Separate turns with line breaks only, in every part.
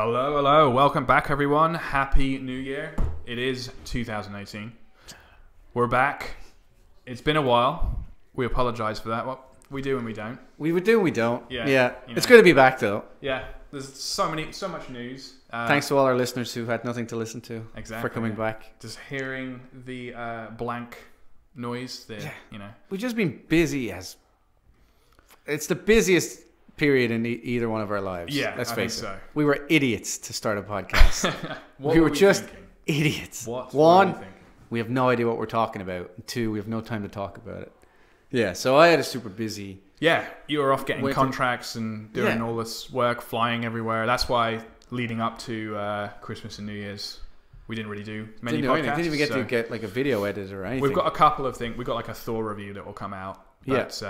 Hello, hello. Welcome back, everyone. Happy New Year. It is 2018. We're back. It's been a while. We apologize for that. Well, we do and we don't.
We would do and we don't.
Yeah.
Yeah.
You know.
It's good to be back, though.
Yeah. There's so much news.
Thanks to all our listeners who had nothing to listen to.
Exactly.
For coming back.
Just hearing the blank noise.
We've just been busy as... It's the busiest period in either one of our lives.
Yeah,
let's face it.
So.
We were idiots to start a podcast.
we were
just
thinking?
Idiots.
What?
One, we have no idea what we're talking about. And two, we have no time to talk about it. Yeah, so I had a super busy...
Yeah, you were off getting contracts and doing all this work, flying everywhere. That's why leading up to Christmas and New Year's, we didn't really do many podcasts.
Didn't even get to get like a video editor or anything.
We've got a couple of things. We've got like a Thor review that will come out. But,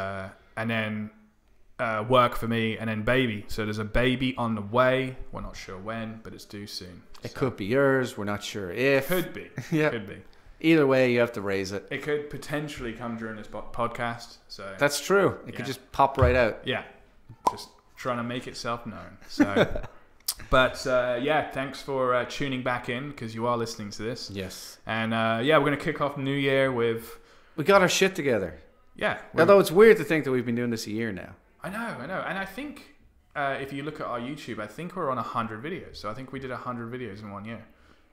and then work for me, and then baby. So there's a baby on the way. We're not sure when, but it's due soon.
It could be yours. We're not sure if.
Could be.
Yeah.
Could be.
Either way, you have to raise it.
It could potentially come during this podcast. So
that's true. It could just pop right out.
Yeah. Just trying to make itself known. So, but thanks for tuning back in because you are listening to this.
Yes.
And we're going to kick off New Year with.
We got our shit together.
Yeah.
Although it's weird to think that we've been doing this a year now.
I know. And I think if you look at our YouTube, I think we're on 100 videos. So I think we did 100 videos in 1 year.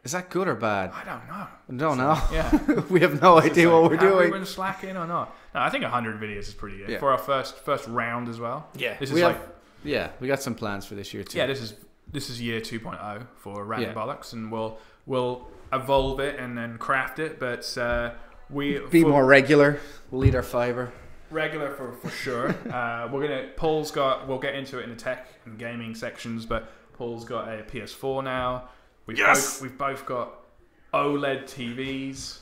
Is that good or bad?
I don't know.
I don't know.
Yeah.
We have no idea what we're doing.
Have we been slacking or not? No, I think 100 videos is pretty good. For our first round as well.
Yeah.
This is
we got some plans for this year too.
Yeah, this is year 2.0 for Rant Bollox, and we'll evolve it and then craft it, but we...
Be more regular. We'll eat our fibre.
Regular for sure. We'll get into it in the tech and gaming sections, but Paul's got a PS4 now. We've both got OLED TVs.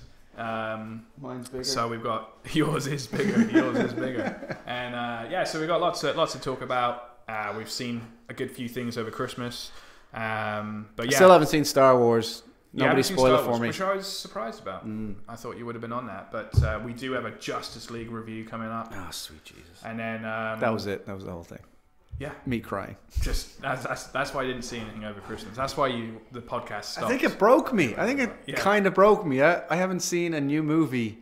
Mine's bigger.
So we've got yours is bigger. And so we've got lots to talk about. We've seen a good few things over Christmas. But
I still haven't seen Star Wars. Nobody spoil it for me.
Which I was surprised about. I thought you would have been on that, but we do have a Justice League review coming up.
Oh, sweet Jesus!
And then
that was it. That was the whole thing.
Yeah,
me crying.
Just that's why I didn't see anything over Christmas. That's why the podcast stopped.
I think it broke me. I think it kind of broke me. I haven't seen a new movie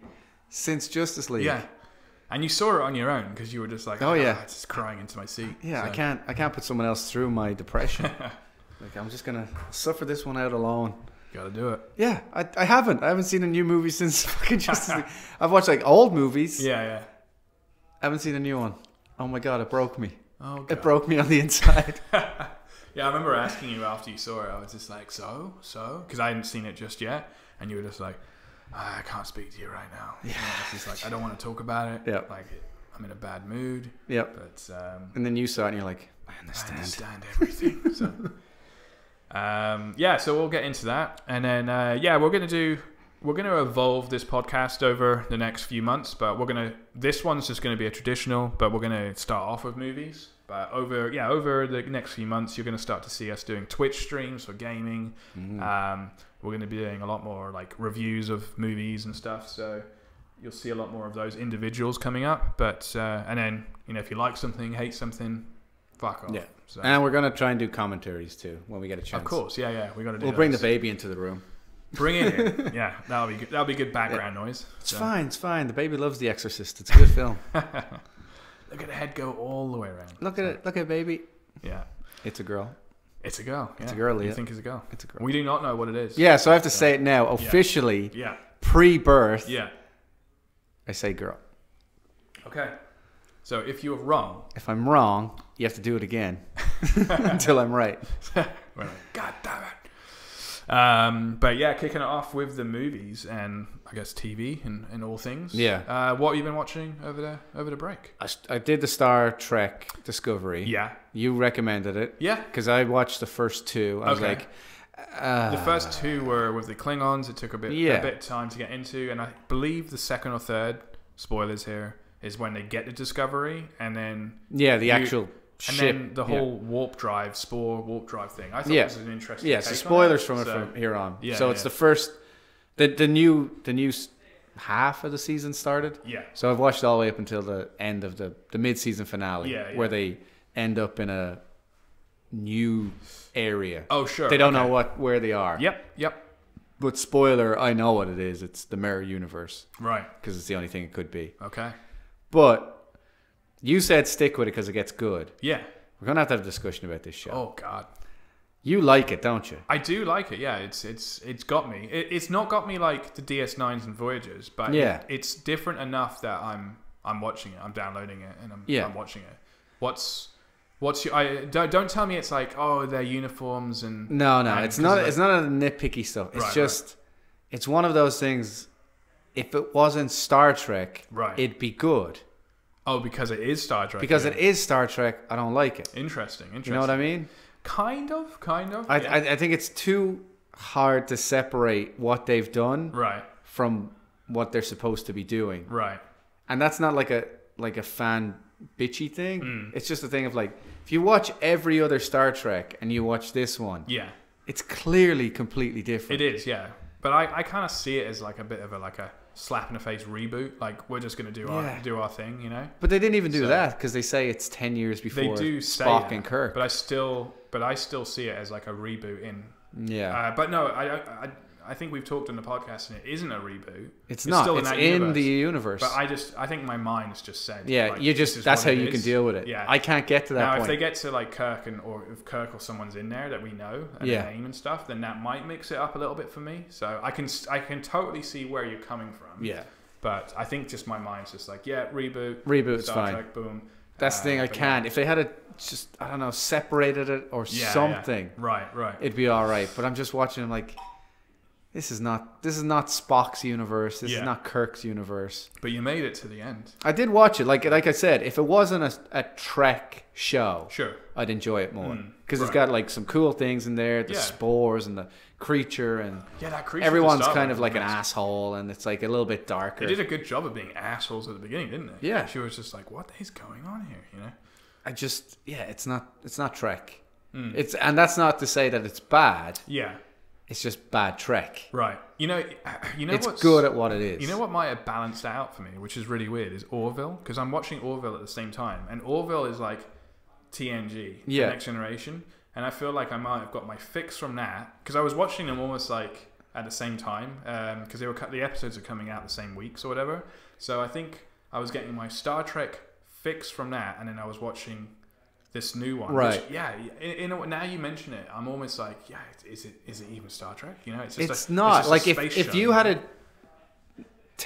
since Justice League.
Yeah, and you saw it on your own because you were just like, just crying into my seat.
Yeah, so. I can't put someone else through my depression. Like I'm just gonna suffer this one out alone.
Gotta do it.
Yeah, I haven't seen a new movie since fucking Justice League. I've watched like old movies.
Yeah.
I haven't seen a new one. Oh my god, it broke me.
Oh, God.
It broke me on the inside.
Yeah, I remember asking you after you saw it. I was just like, so, because I hadn't seen it just yet, and you were just like, I can't speak to you right now.
Yeah,
it's just like I don't want to talk about it.
Yeah,
like I'm in a bad mood.
Yep.
But
and then you saw it, and you're like, I understand
everything. So, so we'll get into that, and then we're going to evolve this podcast over the next few months, but this one's just going to be a traditional, but we're going to start off with movies. But over the next few months, you're going to start to see us doing Twitch streams for gaming. We're going to be doing a lot more like reviews of movies and stuff. So you'll see a lot more of those individuals coming up. But and then if you like something, hate something, fuck off.
Yeah.
So.
And we're going to try and do commentaries too when we get a chance.
Of course, yeah. We're going to do.
We'll bring the baby into the room.
Bring it in. Yeah, that'll be good. That'll be good background noise.
It's fine. The baby loves The Exorcist. It's a good film.
Look at the head go all the way around.
Look at it, baby.
Yeah.
It's a girl.
It's a girl.
It's a girl,
You think it's a girl?
It's a girl.
We do not know what it is.
Yeah, so I have to say it now. Officially, pre-birth, I say girl.
Okay. So if you're wrong...
If I'm wrong, you have to do it again. Until I'm right.
We're like, God damn it. But kicking it off with the movies and I guess TV and all things.
Yeah.
What have you been watching over the break?
I did the Star Trek Discovery.
Yeah.
You recommended it.
Yeah.
Because I watched the first two. I was like...
the first two were with the Klingons. It took a bit of time to get into, and I believe the second or third, spoilers here, is when they get to Discovery, and then... Yeah, the
actual...
And
ship,
then the whole spore warp drive thing. I thought it was an interesting take
so spoilers from here on.
Yeah,
so it's the first... The new half of the season started.
Yeah.
So I've watched all the way up until the end of the mid-season finale, where they end up in a new area.
Oh, sure.
They don't know where they are.
Yep.
But spoiler, I know what it is. It's the mirror universe.
Right.
Because it's the only thing it could be.
Okay.
But you said stick with it because it gets good.
Yeah.
We're going to have a discussion about this show.
Oh, God.
You like it, don't you?
I do like it, yeah. It's got me. It's not got me like the DS9s and Voyagers, but it's different enough that I'm watching it. I'm downloading it and I'm watching it. What's your? Don't tell me it's like, oh, their uniforms and
no, it's not. It's not a nitpicky stuff. It's just it's one of those things. If it wasn't Star Trek, it'd be good.
Oh, because it is Star Trek.
Because it is Star Trek, I don't like it.
Interesting.
You know what I mean?
Kind of.
I think it's too hard to separate what they've done from what they're supposed to be doing.
Right.
And that's not like a fan bitchy thing. It's just a thing of like, if you watch every other Star Trek and you watch this one, it's clearly completely different.
It is, yeah. But I kind of see it as like a bit of a slap in the face reboot. Like, we're just going to do our thing, you know?
But they didn't even do that because they say it's 10 years before
they do
Spock and Kirk.
But I still see it as like a reboot in.
Yeah.
But no, I think we've talked in the podcast and it isn't a reboot.
It's not. Still it's in the universe.
But I think my mind has just said.
Yeah, like, that's how you can deal with it.
Yeah.
I can't get to that point.
Now, if they get to like Kirk or if Kirk or someone's in there that we know and a name and stuff, then that might mix it up a little bit for me. So I can totally see where you're coming from.
Yeah.
But I think just my mind's just like, reboot.
Reboot's
Star
fine.
Trek, boom.
That's the thing. I can't. Yeah. If they had just, I don't know, separated it or something.
Right.
It'd be all right. But I'm just watching them like, this is not Spock's universe. This is not Kirk's universe.
But you made it to the end.
I did watch it. Like I said, if it wasn't a Trek show, I'd enjoy it more. Because it's got like some cool things in there, the spores and the creature and
that creature.
Everyone's kind of like an asshole, and it's like a little bit darker.
They did a good job of being assholes at the beginning, didn't they?
Yeah.
She was just like, what is going on here? You know.
It's not Trek. And that's not to say that it's bad.
Yeah.
It's just bad Trek.
Right. You know.
It's good at what it is.
You know what might have balanced out for me, which is really weird, is Orville, because I'm watching Orville at the same time, and Orville is like TNG, the Next Generation, and I feel like I might have got my fix from that because I was watching them almost like at the same time, because the episodes are coming out the same weeks or whatever. So I think I was getting my Star Trek fix from that, and then I was watching this new one,
right?
Which, now you mention it, I'm almost like, is it even Star Trek? You know,
it's not like if you had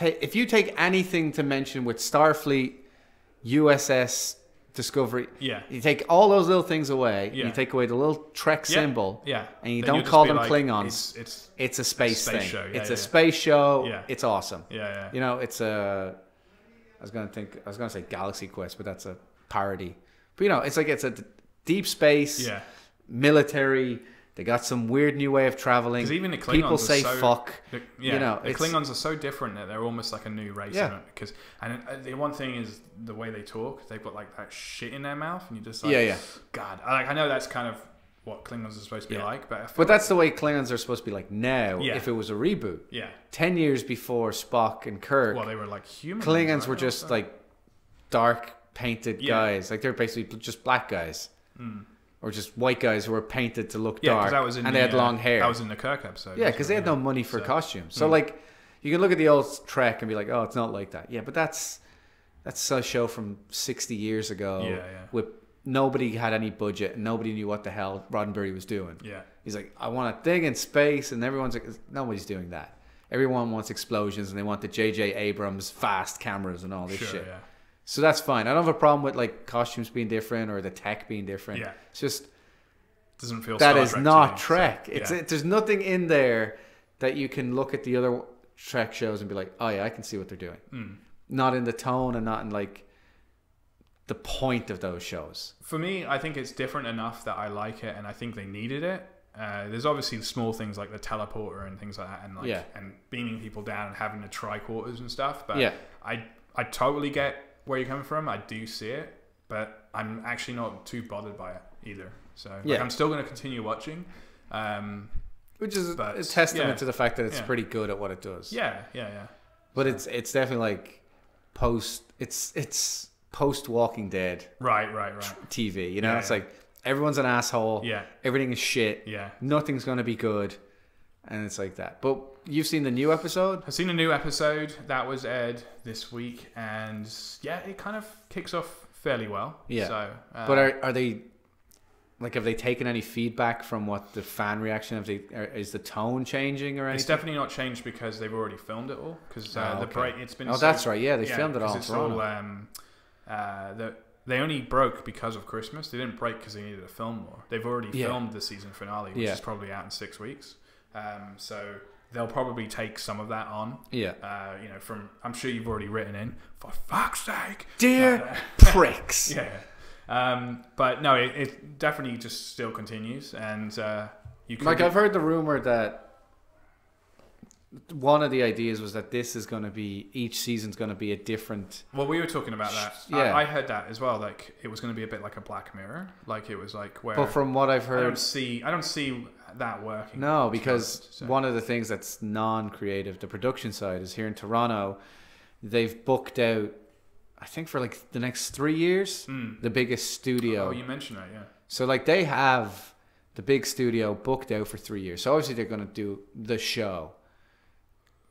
if you take anything to mention with Starfleet, USS Discovery, you take all those little things away, you take away the little Trek symbol, and you don't call them like, Klingons. It's a space thing. Show. It's a space show.
Yeah.
It's awesome.
Yeah.
You know, it's a. I was gonna say Galaxy Quest, but that's a parody. But, you know, it's like it's a deep space, military. They got some weird new way of traveling.
Because even the Klingons
people say fuck. You know,
the Klingons are so different that they're almost like a new race. Because the one thing is the way they talk. They've got like that shit in their mouth, and you just like, God. I know that's kind of what Klingons are supposed to be like, but
that's the way Klingons are supposed to be like now. If it was a reboot, 10 years before Spock and Kirk,
well, they were like humans.
Klingons were just like dark painted guys, like they're basically just black guys, or just white guys who were painted to look dark, and they had long hair.
That was in the Kirk episode.
Yeah, because they had no money for costumes. So like, you can look at the old Trek and be like, oh, it's not like that. Yeah, but that's a show from 60 years ago. With nobody had any budget and nobody knew what the hell Roddenberry was doing. Yeah, he's like, I want to dig in space, and everyone's like, nobody's doing that. Everyone wants explosions, and they want the J.J. Abrams fast cameras and all this shit. Yeah. So that's fine. I don't have a problem with like costumes being different or the tech being different. Yeah. It's just
doesn't feel
that is not Trek. So, there's nothing in there that you can look at the other Trek shows and be like, oh yeah, I can see what they're doing. Not in the tone and not in like the point of those shows.
For me, I think it's different enough that I like it, and I think they needed it. There's obviously the small things like the teleporter and things like that, and like and beaming people down and having the tricorders and stuff. But I totally get where you're coming from. I do see it, but I'm actually not too bothered by it either. So I'm still going to continue watching,
which is a testament to the fact that it's pretty good at what it does. But it's definitely like post Walking Dead
right
TV. You know, it's like everyone's an asshole.
Yeah.
Everything is shit.
Yeah.
Nothing's going to be good. And it's like that. But you've seen the new episode?
I've seen a new episode that was aired this week, and yeah, it kind of kicks off fairly well.
Yeah.
So,
but are they, like, have they taken any feedback from what the fan reaction? Is the tone changing or anything?
It's definitely not changed because they've already filmed it all. Because the break, it's been.
Oh, that's right. Yeah, they filmed it all.
It's all they only broke because of Christmas. They didn't break because they needed to film more. They've already filmed the season finale, which is probably out in 6 weeks. So they'll probably take some of that on. Yeah. From I'm sure you've already written in, for fuck's sake,
dear pricks.
Yeah. But no, it definitely just still continues, and
I've heard the rumor that one of the ideas was that this is going to be, each season's going to be a different.
Well, we were talking about that. Yeah. I heard that as well. Like it was going to be a bit like a Black Mirror. Like it was like where.
But from what I've heard,
I don't see that working.
No, because one of the things that's non-creative, the production side, is here in Toronto. They've booked out, I think for like the next 3 years, the biggest studio.
Oh, you mentioned that, yeah.
So like they have the big studio booked out for 3 years. So obviously they're going to do the show.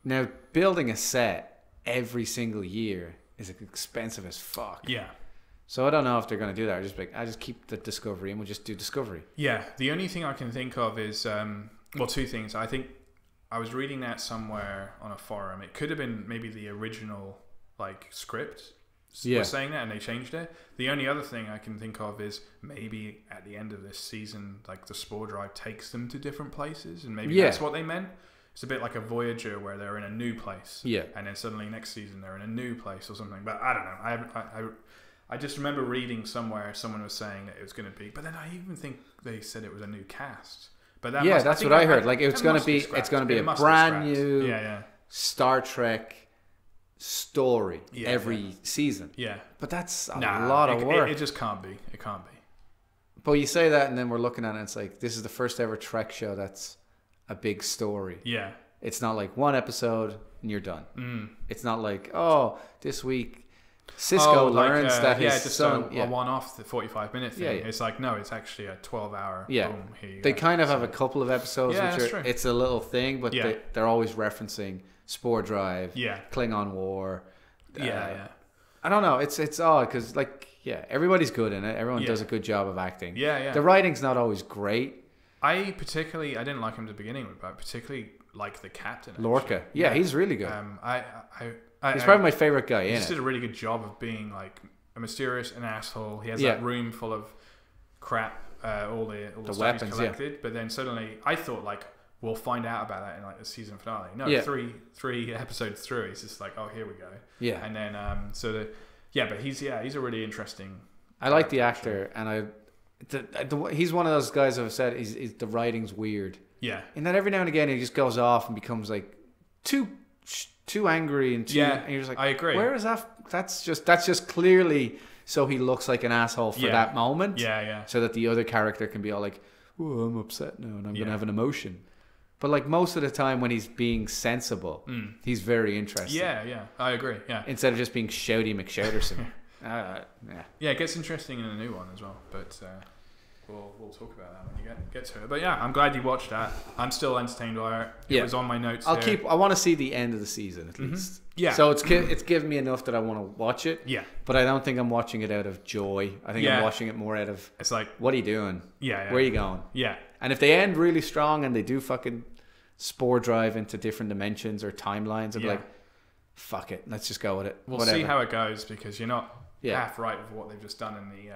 Now, building a set every single year is expensive as fuck.
Yeah.
So I don't know if they're going to do that. I just keep the Discovery and we'll just do Discovery.
Yeah. The only thing I can think of is, two things. I think I was reading that somewhere on a forum. It could have been maybe the original script was saying that and they changed it. The only other thing I can think of is maybe at the end of this season, like the spore drive takes them to different places, and maybe that's what they meant. It's a bit like a Voyager where they're in a new place, and then suddenly next season they're in a new place or something. But I don't know. I just remember reading somewhere someone was saying that it was going to be, but then I even think they said it was a new cast. But
that's what I heard. Like it's going to be a brand new Star Trek story every season. Yeah, but that's a lot of work.
It just can't be. It can't be.
But you say that, and then we're looking at it, and it's like this is the first ever Trek show that's a big story. Yeah. It's not like one episode and you're done. It's not like, this week Cisco learns that his son...
a one-off, the 45-minute thing. Yeah. It's like, no, it's actually a 12-hour...
Yeah.
Boom, here you
they
go.
kind of have a couple of episodes which are... It's a little thing, but they're always referencing Spore Drive, Klingon War. I don't know. It's odd because, everybody's good in it. Everyone does a good job of acting. Yeah. The writing's not always great.
I didn't like him to the beginning, but I particularly like the captain.
Lorca. Yeah, he's really good.
He's
probably my favorite guy in it.
He just did a really good job of being like a mysterious an asshole. He has that room full of crap, all the stuff he's collected. But then suddenly, I thought we'll find out about that in the season finale. No, three episodes through, he's just like, oh, here we go. Yeah, and then but he's a really interesting.
I like the actor, and he's one of those guys who have said is the writing's weird. Yeah, and then every now and again he just goes off and becomes too angry and and you're just like,
I agree.
Where is that? That's just clearly so he looks like an asshole for that moment. Yeah. So that the other character can be all like, oh, I'm upset now and I'm gonna have an emotion. But most of the time when he's being sensible, he's very interesting.
Yeah, I agree. Yeah,
instead of just being shouty McShouterson.
It gets interesting in a new one as well, but we'll talk about that when you get to it. But yeah, I'm glad you watched that. I'm still entertained by it. It was on my notes.
I want to see the end of the season at least. Yeah. So it's given me enough that I want to watch it. Yeah. But I don't think I'm watching it out of joy. I think I'm watching it more out of, it's like, what are you doing? Yeah. Where are you going? Yeah. And if they end really strong and they do fucking spore drive into different dimensions or timelines, I'll be like, fuck it, let's just go with it.
We'll see how it goes, because you're not half right with what they've just done in the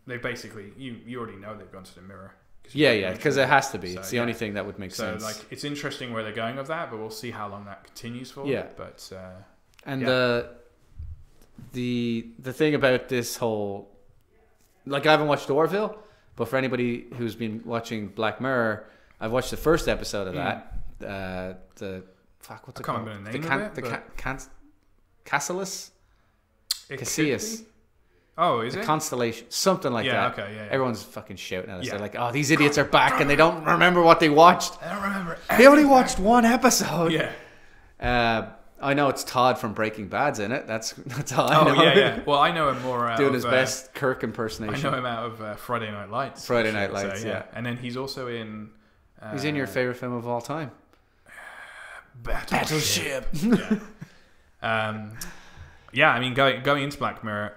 they basically you already know they've gone to the mirror.
Because it has to be. It's the only thing that would make sense.
So it's interesting where they're going with that, but we'll see how long that continues for. Yeah. But
the thing about this whole, I haven't watched Orville, but for anybody who's been watching Black Mirror, I've watched the first episode of that. What's it called? Cassius. Cassius.
Oh, is it?
Constellation. Something like that.
Okay, yeah.
Everyone's fucking shouting at us. They're like, oh, these idiots are back and they don't remember what they watched.
I don't remember.
They only watched one episode. Yeah. I know it's Todd from Breaking Bad's in it. That's all I know.
Yeah. Well, I know him more out
doing
of,
his best Kirk impersonation.
I know him out of Friday Night Lights.
Friday Night Lights,
yeah. And then he's also in...
he's in your favorite film of all time.
Battleship. Yeah. I mean, going into Black Mirror,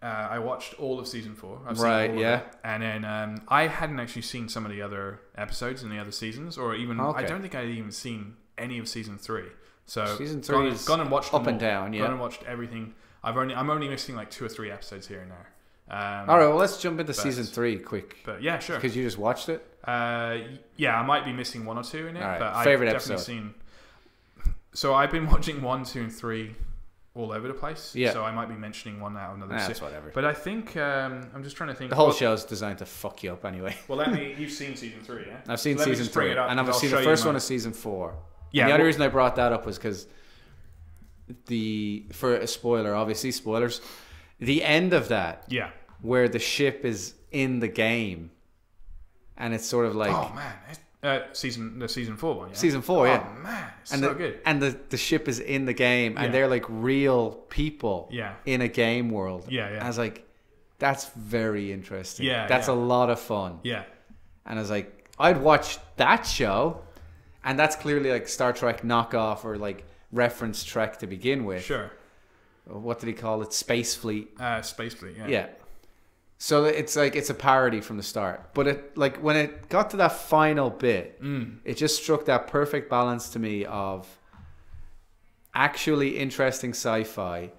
I watched all of season 4. I've seen all of it. And then I hadn't actually seen some of the other episodes in the other seasons, or even I don't think I'd even seen any of season 3. So
season 3 is
gone and watched
up
them
and down. Yeah,
gone and watched everything. I'm only missing like 2 or 3 episodes here and there.
All right, well, let's jump into season 3 quick.
But yeah, sure.
Because you just watched it.
Yeah, I might be missing 1 or 2 in it.
Right.
But
favorite
I've
episode.
definitely seen. So I've been watching 1, 2, and 3 all over the place. Yeah. So I might be mentioning one out of another.
That's whatever.
But I think I'm just trying to think.
The whole show's designed to fuck you up anyway.
Well, you've seen season 3, yeah?
I've seen season 3, and I've seen the first one of season 4.
Yeah.
And the only reason I brought that up was because for a spoiler, obviously spoilers, the end of that, where the ship is in the game, and it's sort of like,
oh man. The season 4 one, yeah?
Season 4, yeah.
Oh man, it's
and
so good.
And the ship is in the game, and they're like real people in a game world.
Yeah.
I was like, that's very interesting.
Yeah.
That's a lot of fun.
Yeah.
And I was like, I'd watch that show, and that's clearly like Star Trek knockoff or like reference Trek to begin with.
Sure.
What did he call it? Space Fleet.
Space Fleet, yeah.
Yeah. So it's like it's a parody from the start, but it like when it got to that final bit, it just struck that perfect balance to me of actually interesting sci-fi,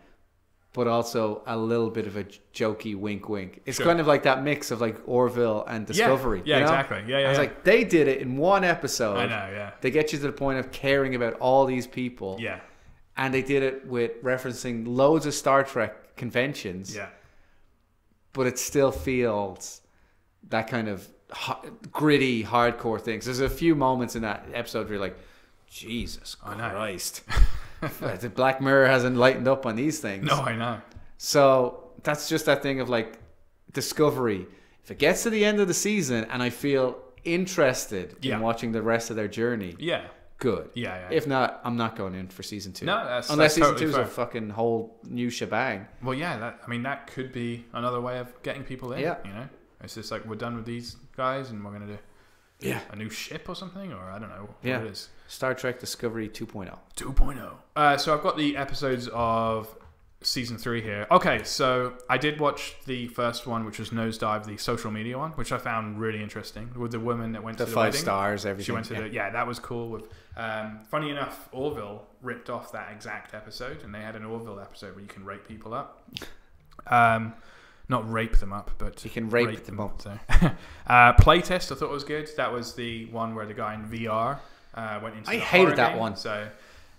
but also a little bit of a jokey wink wink. It's kind of like that mix of like Orville and Discovery.
Yeah,
you know?
Exactly. Yeah.
I was like, they did it in one episode.
I know, yeah.
They get you to the point of caring about all these people.
Yeah.
And they did it with referencing loads of Star Trek conventions.
Yeah.
But it still feels that kind of gritty, hardcore thing. So there's a few moments in that episode where you're like, Jesus Christ. The Black Mirror hasn't lightened up on these things.
No, I know.
So that's just that thing of like Discovery. If it gets to the end of the season and I feel interested in watching the rest of their journey, good.
Yeah.
If not, I'm not going in for season 2.
No,
unless season
totally
2 is a fucking whole new shebang.
Well, yeah, that could be another way of getting people in.
Yeah.
You know, it's just like we're done with these guys and we're gonna do a new ship or something, or I don't know what it is.
Star Trek Discovery 2.0.
2.0. So I've got the episodes of season 3 here. Okay, so I did watch the first one, which was Nosedive, the social media one, which I found really interesting, with the woman that went to the
5
wedding.
stars, everything.
She went to that was cool. With funny enough, Orville ripped off that exact episode, and they had an Orville episode where you can rate people up. Not rape them up, but
you can rape them up.
So. Playtest, I thought was good. That was the one where the guy in VR went into.
I hated that one.
So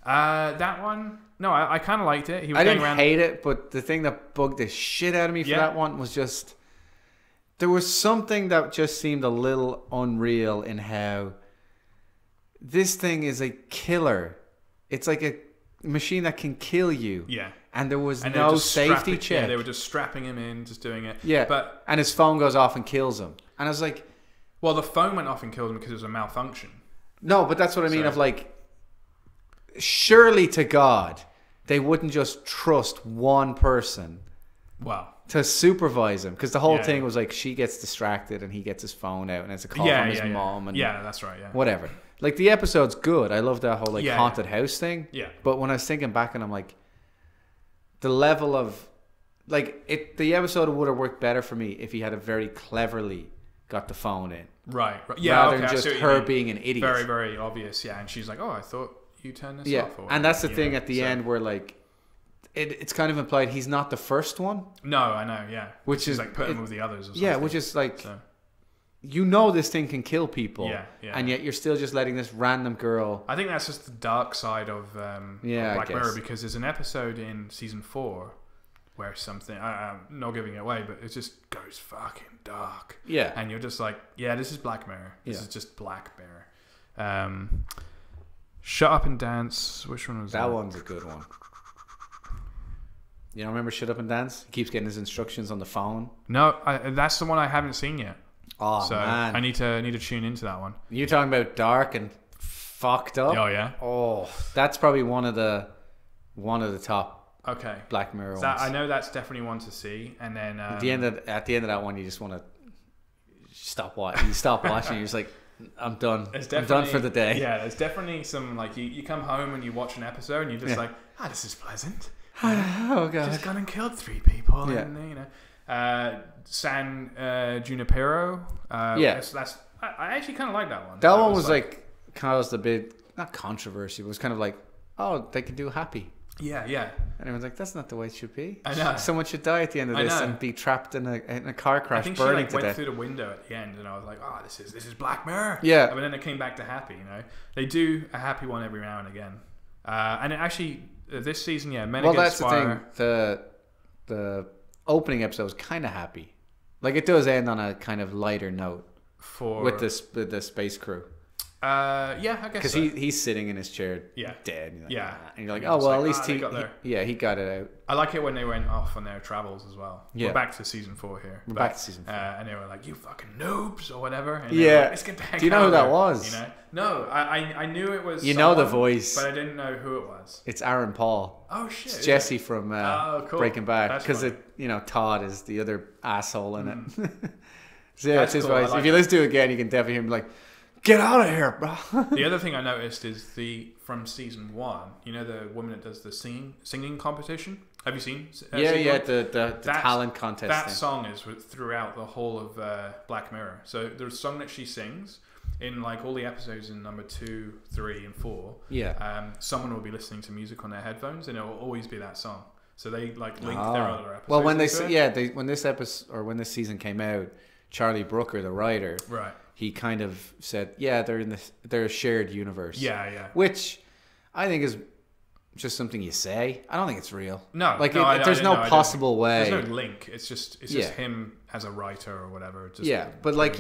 that one. No, I kind of liked it.
I didn't hate it, but the thing that bugged the shit out of me for that one was just there was something that just seemed a little unreal in how this thing is a killer. It's like a machine that can kill you.
Yeah.
And there was no safety check.
Yeah, they were just strapping him in, just doing it.
Yeah. And his phone goes off and kills him. And I was like...
Well, the phone went off and killed him because it was a malfunction.
No, but that's what I mean of like... Surely to God, they wouldn't just trust one person to supervise him. Because the whole thing was like she gets distracted and he gets his phone out and it's a call from his mom. And
that's right,
whatever. Like the episode's good. I love that whole like haunted house thing.
Yeah.
But when I was thinking back and I'm like... The level of... Like, the episode would have worked better for me if he had a very cleverly got the phone in.
Right. Yeah,
rather than just her being an idiot.
Very, very obvious, yeah. And she's like, oh, I thought you turned this off.
And that's the thing at the end where, like, it's kind of implied he's not the first one.
No, I know, yeah.
Which is...
like putting him with the others or something.
Yeah, which is like... So. You know this thing can kill people.
Yeah.
And yet you're still just letting this random girl...
I think that's just the dark side of Black Mirror, because there's an episode in season 4 where something... I'm not giving it away, but it just goes fucking dark.
Yeah.
And you're just like, yeah, this is Black Mirror. This is just Black Mirror. Shut Up and Dance. Which one was that?
That one's a good one. You don't remember Shut Up and Dance? He keeps getting his instructions on the phone.
No, that's the one I haven't seen yet.
Oh,
so
man.
I need to tune into that one.
You're talking about dark and fucked up.
Oh yeah.
Oh, that's probably one of the top Black Mirror ones.
I know that's definitely one to see. And then
at the end of that one, you just want to stop watching. You stop watching. You're just like, I'm done. I'm done for the day.
Yeah, there's definitely some like you come home and you watch an episode and you're just like, this is pleasant.
Oh god,
just gone and killed 3 people. And, you know, San Junipero. That's I actually kind of like that one.
That one was like caused a bit, not controversy, but it was kind of like, oh, they can do happy.
Yeah, yeah.
And everyone's like, that's not the way it should be.
I know.
Someone should die at the end of this and be trapped in a car crash, burning to death. I think she went
through the window at the end, and I was like, oh, this is Black Mirror.
Yeah.
But then it came back to happy. You know, they do a happy one every now and again. And it actually this season, Men Against Fire.
That's the thing. The opening episode was kind of happy. Like it does end on a kind of lighter note with the space crew.
I guess
because he's sitting in his chair, dead. And you're like, and you're like, oh well, at least he got there. He got it out.
I like it when they went off on their travels as well. Yeah, we're back to season 4 here.
We're back to season 4,
and they were like, "You fucking noobs" or whatever. And
like,
let's get back.
Do you know who that was?
You know, no, I knew it was.
You know the voice,
but I didn't know who it was.
It's Aaron Paul.
Oh shit,
it's Jesse from
cool.
Breaking Bad, because Todd is the other asshole in it. So it's his voice. If you listen to it again, you can definitely hear him like, "Get out of here, bro."
The other thing I noticed is from season 1. You know the woman that does the singing competition. Have you seen?
The talent contest.
That song is throughout the whole of Black Mirror. So the song that she sings in like all the episodes in number 2, 3, and 4.
Yeah.
Someone will be listening to music on their headphones, and it will always be that song. So they like link their other episodes.
Well, when when this episode or when this season came out, Charlie Brooker, the writer,
right.
He kind of said, they're a shared universe.
Yeah.
Which I think is just something you say. I don't think it's real.
No.
There's no possible way.
There's no link. It's just him as a writer or whatever.
But like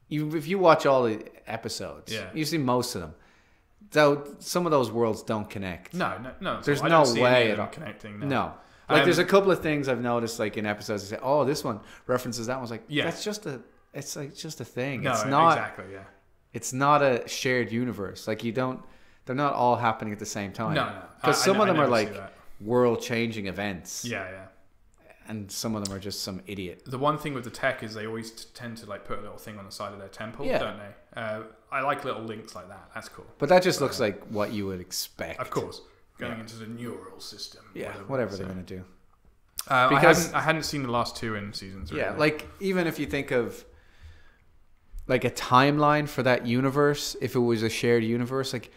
if you watch all the episodes, you see most of them. Though some of those worlds don't connect.
No.
There's no way at all
connecting.
No. Like there's a couple of things I've noticed like in episodes. I say, oh, this one references that one. I was like, that's just a. It's like just a thing.
No,
it's not
exactly. Yeah.
It's not a shared universe. Like they're not all happening at the same time.
No.
Because some of them are like world-changing events.
Yeah.
And some of them are just some idiot.
The one thing with the tech is they always tend to like put a little thing on the side of their temple, don't they? I like little links like that. That's cool.
But that just looks like what you would expect.
Of course, going into the neural system.
Yeah, whatever they're going to do.
Because I hadn't seen the last 2 in season 3.
Yeah, like even if you think of like a timeline for that universe, if it was a shared universe, like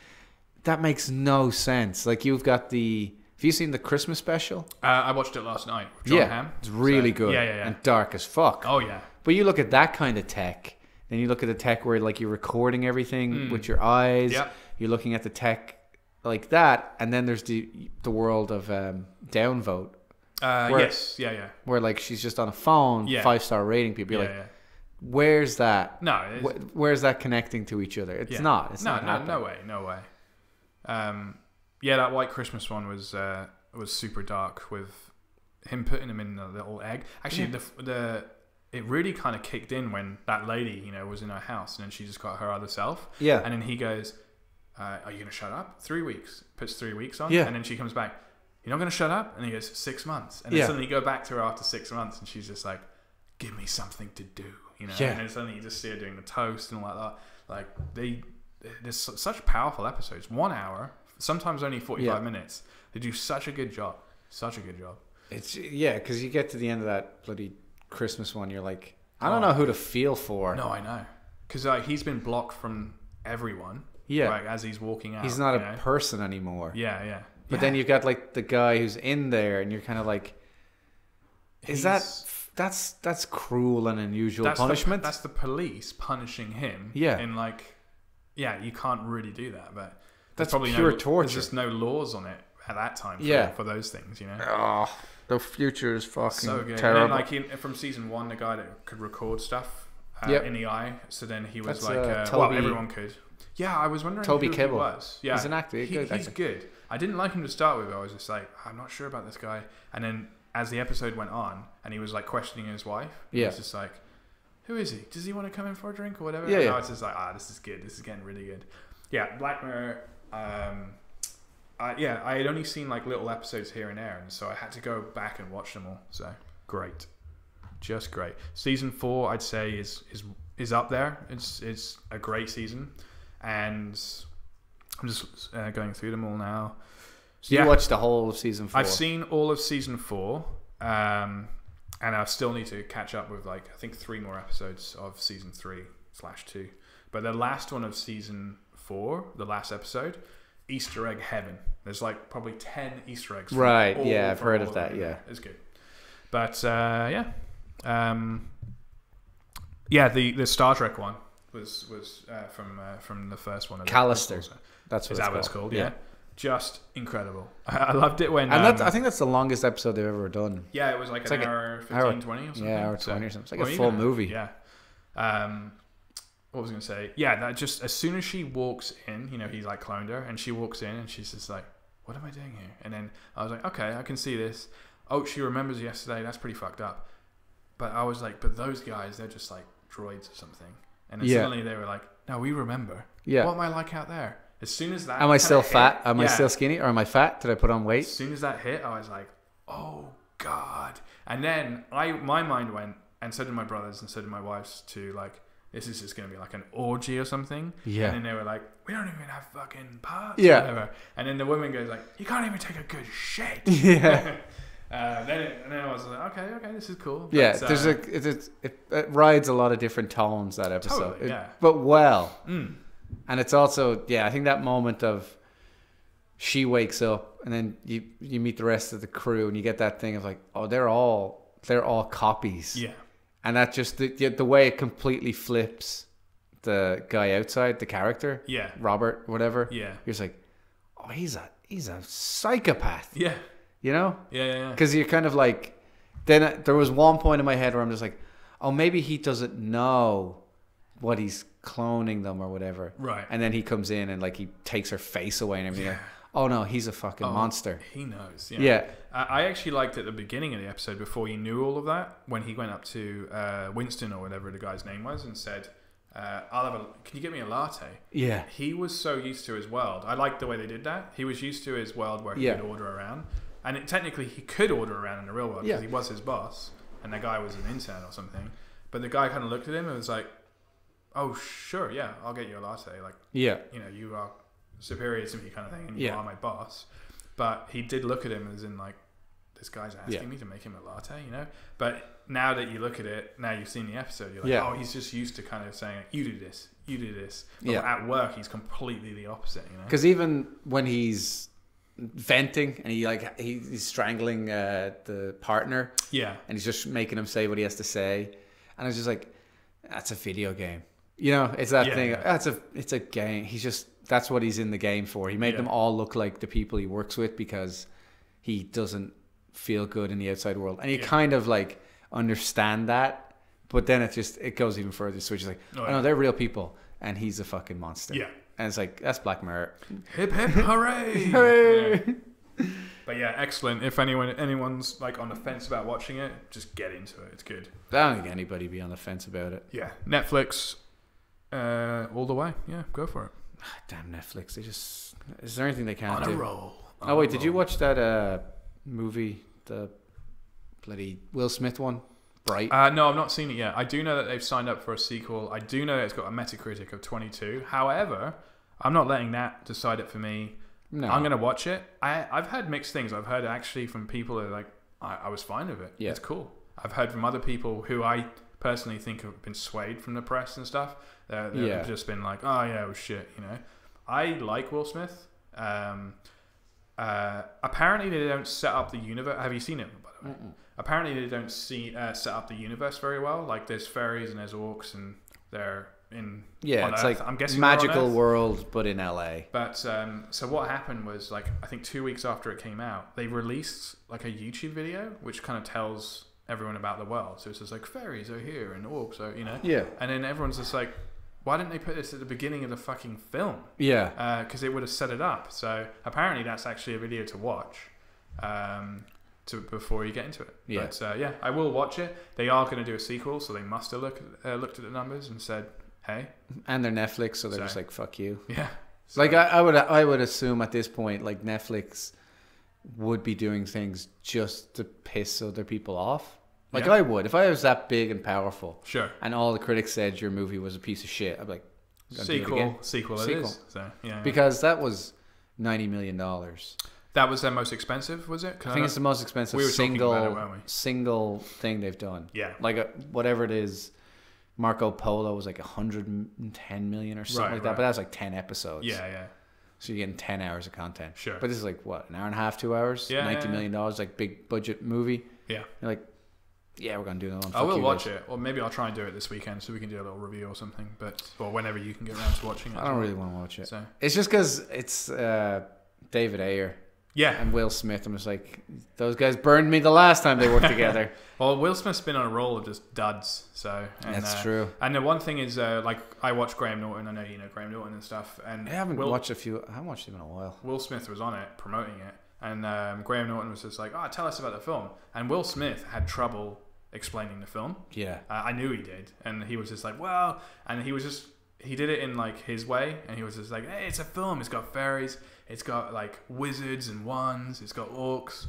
that makes no sense. Like you've got have you seen the Christmas special?
I watched it last night. John Hamm.
It's really good.
Yeah.
And dark as fuck.
Oh yeah.
But you look at that kind of tech, then you look at the tech where like you're recording everything with your eyes.
Yeah.
You're looking at the tech like that, and then there's the world of Downvote.
Yes.
Where like she's just on a phone, 5-star rating people. You're like, where's that?
No.
Where's that connecting to each other? It's not. It's not happening.
No way. That White Christmas one was super dark with him putting him in the little egg. Actually, it really kind of kicked in when that lady, was in her house, and then she just got her other self.
Yeah.
And then he goes, "Are you gonna shut up? 3 weeks." Puts 3 weeks on.
Yeah.
And then she comes back. "You're not gonna shut up?" And he goes, 6 months. And then suddenly you go back to her after 6 months, and she's just like, "Give me something to do."
Yeah.
And then suddenly you just see her doing the toast and all like that. Like there's such powerful episodes. 1 hour, sometimes only 45 minutes. They do such a good job. It's
because you get to the end of that bloody Christmas one, you're like, I don't know who to feel for.
No, I know, because he's been blocked from everyone.
Yeah,
like, as he's walking out,
he's not a person anymore.
Yeah.
But then you've got like the guy who's in there, and you're kind of like, that's cruel and unusual punishment?
That's the police punishing him.
Yeah.
And you can't really do that, but
that's
probably
pure torture.
There's just no laws on it at that time for those things,
Oh, the future is fucking
so good.
terrible.
And then from season 1, the guy that could record stuff in the eye, so then he was everyone could. Yeah, I was wondering
Toby
who
Kebbell.
he was. Yeah,
he's an actor.
He's good. I didn't like him to start with. I was just like, I'm not sure about this guy. And then as the episode went on, and he was like questioning his wife, he was just like, who is he? Does he want to come in for a drink or whatever?
Yeah,
and
yeah.
now it's just like, this is good. This is getting really good. Yeah, Black Mirror. I had only seen like little episodes here and there, and so I had to go back and watch them all. So great, just great. Season 4, I'd say is up there. It's a great season, and I'm just going through them all now.
So you watched the whole of season 4?
I've seen all of season 4, and I still need to catch up with like I think 3 more episodes of season 3/2. But the last one of season 4, the last episode, Easter egg heaven. There's like probably 10 Easter eggs.
Right. Yeah, I've heard of that. Yeah,
it's good. But the Star Trek one was from the first one.
Callister. That's what
it's called. Yeah. Just incredible. I loved it when...
And I think that's the longest episode they've ever done.
Yeah, it was like an hour 15, 20 or something.
Yeah, hour 20 or something. It's like a full movie.
Yeah. What was I going to say? Yeah, that just... As soon as she walks in, he's like cloned her, and she walks in and she's just like, what am I doing here? And then I was like, okay, I can see this. Oh, she remembers yesterday. That's pretty fucked up. But I was like, but those guys, they're just like droids or something. And then suddenly they were like, no, we remember. Yeah. What am I like out there? As soon as that...
Am I still fat? Am I still skinny? Or am I fat? Did I put on weight?
As soon as that hit, I was like, oh, God. And then my mind went, and so did my brothers, and so did my wife's, to like, this is just going to be like an orgy or something. Yeah. And then they were like, we don't even have fucking parts. Yeah. Or whatever. And then the woman goes like, you can't even take a good shit. Yeah. Then I was like, okay, this is cool.
Yeah, but, it rides a lot of different tones, that episode.
Totally, yeah.
But well. And it's also, I think that moment of she wakes up and then you meet the rest of the crew and you get that thing of like, oh, they're all copies. Yeah. And that just, the way it completely flips the guy outside, the character. Yeah. Robert, whatever. Yeah. You're just like, oh, he's a psychopath. Yeah. You know? Yeah. Because you're kind of like, then there was one point in my head where I'm just like, oh, maybe he doesn't know what he's cloning them or whatever. Right. And then he comes in and like he takes her face away and everything. Yeah. Like, oh no, he's a fucking monster.
He knows. Yeah. I actually liked at the beginning of the episode, before you knew all of that, when he went up to Winston or whatever the guy's name was and said, can you get me a latte? Yeah. He was so used to his world. I liked the way they did that. He was used to his world where he could order around. And technically he could order around in the real world because he was his boss and the guy was an intern or something. But the guy kind of looked at him and was like, oh, sure, yeah, I'll get you a latte. Like, you are superior to me kind of thing, and you are my boss. But he did look at him as in, like, this guy's asking me to make him a latte, But now that you look at it, now you've seen the episode, you're like, oh, he's just used to kind of saying, you do this. But at work, he's completely the opposite,
Because even when he's venting and he's strangling the partner, and he's just making him say what he has to say, and it's just like, that's a video game. It's that thing. Yeah. It's a game. That's what he's in the game for. He made them all look like the people he works with because he doesn't feel good in the outside world. And you kind of like understand that, but then it goes even further. So it's just like, no, they're real people and he's a fucking monster. Yeah. And it's like, that's Black Mirror.
Hip hip hooray. Hooray. Yeah. But yeah, excellent. If anyone's like on the fence about watching it, just get into it. It's good.
I don't think anybody be on the fence about it.
Yeah. Netflix, all the way. Yeah, go for it.
Damn Netflix. Is there anything they can't
do?
On
a roll.
Oh wait, did you watch that movie, the bloody Will Smith one? Bright?
No, I've not seen it yet. I do know that they've signed up for a sequel. I do know that it's got a Metacritic of 22. However, I'm not letting that decide it for me. No. I'm going to watch it. I've heard mixed things. I've heard actually from people that are like, I was fine with it. Yeah. It's cool. I've heard from other people who I personally think have been swayed from the press and stuff. They've just been like, oh yeah, it was shit, I like Will Smith. Apparently they don't set up the universe. Have you seen it, by the way? Apparently they don't set up the universe very well. Like there's fairies and there's orcs and they're in
it's Earth. Like I'm guessing magical world but in LA.
But so what happened was, like, I think 2 weeks after it came out, they released like a YouTube video which kind of tells everyone about the world. So it's just like fairies are here and orcs are, and then everyone's just like, why didn't they put this at the beginning of the fucking film? Yeah. Because it would have set it up. So apparently that's actually a video to watch. before you get into it.
Yeah.
But yeah, I will watch it. They are going to do a sequel, so they must have looked at the numbers and said, hey.
And they're Netflix, so they're just like, fuck you.
Yeah.
So. Like I would assume at this point, like Netflix would be doing things just to piss other people off. Like I would, if I was that big and powerful.
Sure.
And all the critics said your movie was a piece of shit, I'd be like,
sequel it is. So, yeah.
Because that was $90 million.
That was their most expensive, was it?
I think it's the most expensive single thing they've done.
Yeah.
Like whatever it is, Marco Polo was like 110 million or something like that. But that was like 10 episodes.
Yeah, yeah.
So you're getting 10 hours of content.
Sure.
But this is like, what, an hour and a half, 2 hours?
Yeah,
$90 million, like big budget movie.
Yeah.
You're like, yeah, we're going to do that one.
I will watch it. Or maybe I'll try and do it this weekend so we can do a little review or something. Or whenever you can get around to watching it.
I don't really want to watch it.
So.
It's just because it's David Ayer.
Yeah.
And Will Smith. I'm just like, those guys burned me the last time they worked together.
Well, Will Smith's been on a roll of just duds.
That's true.
And the one thing is, like, I watch Graham Norton. I know you know Graham Norton and stuff. And
I haven't watched him in a while.
Will Smith was on it, promoting it. And Graham Norton was just like, tell us about the film. And Will Smith had trouble explaining the film.
Yeah.
I knew he did. And he was just like, well, and he did it in like his way, and he was just like, hey, it's a film, it's got fairies, it's got like wizards and wands, it's got orcs,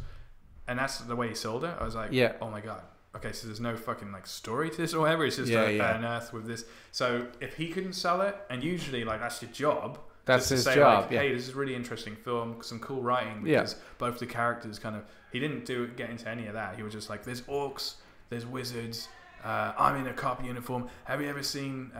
and that's the way he sold it. I was like,
yeah,
oh my god, okay, so there's no fucking like story to this or whatever, it's just an earth with this. So if he couldn't sell it, and usually like that's your job,
that's his job,
like, hey, this is a really interesting film, some cool writing, because both the characters kind of, he didn't get into any of that. He was just like, there's orcs, there's wizards, I'm in a cop uniform. Have you ever seen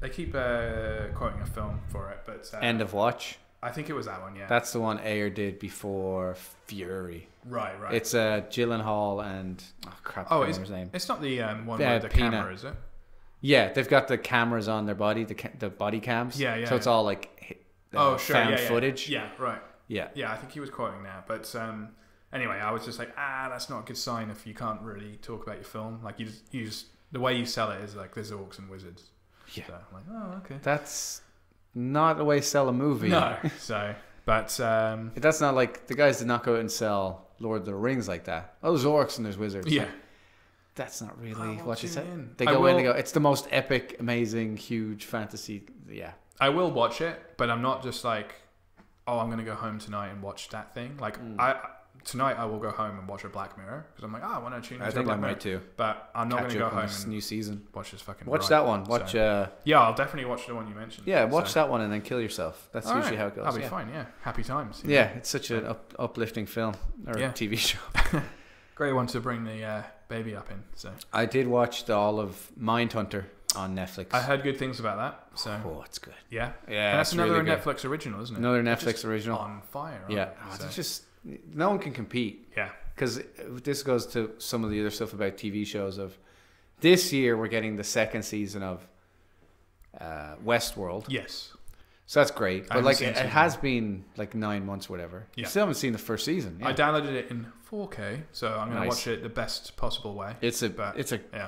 they keep quoting a film for it, but
End of Watch.
I think it was that one. Yeah,
that's the one Ayer did before Fury.
Right.
It's Gyllenhaal and I don't remember his name.
It's not the one with the camera, is it?
Yeah, they've got the cameras on their body, the body cams.
Yeah.
So it's all like found footage.
Yeah, right.
Yeah.
I think he was quoting that, but anyway, I was just like, that's not a good sign if you can't really talk about your film. Like you just the way you sell it is like there's orcs and wizards.
Yeah.
So I'm like, oh, okay.
That's not the way to sell a movie.
No. But
that's not like the guys did not go out and sell Lord of the Rings like that. Oh, there's orcs and there's wizards.
Yeah.
That's not really what you said.
In.
They go in and go, it's the most epic, amazing, huge fantasy. Yeah.
I will watch it, but I'm not just like, I'm going to go home tonight and watch that thing. Like, tonight I will go home and watch a Black Mirror because I'm like, I want to tune into Black Mirror. I think I might too. But I'm not going to go home and
new season.
Watch this fucking.
Watch that one. Watch.
Yeah, I'll definitely watch the one you mentioned.
Yeah, watch that one and then kill yourself. That's usually how it goes.
I'll be fine. Yeah, happy times.
Yeah, it's such an uplifting film or TV show.
Great one to bring the baby up in. So
I did watch all of Mindhunter on Netflix.
I heard good things about that. So
it's good.
Yeah.
And
that's another
really
Netflix original, isn't it?
Another Netflix original.
On fire.
Yeah. It's just no one can compete.
Yeah.
Because this goes to some of the other stuff about TV shows. Of this year, we're getting the second season of Westworld.
Yes.
So that's great. But like it has been like 9 months, whatever.
Yeah.
You still haven't seen the first season.
Yeah. I downloaded it in 4K, so I'm going to watch it the best possible way.
It's a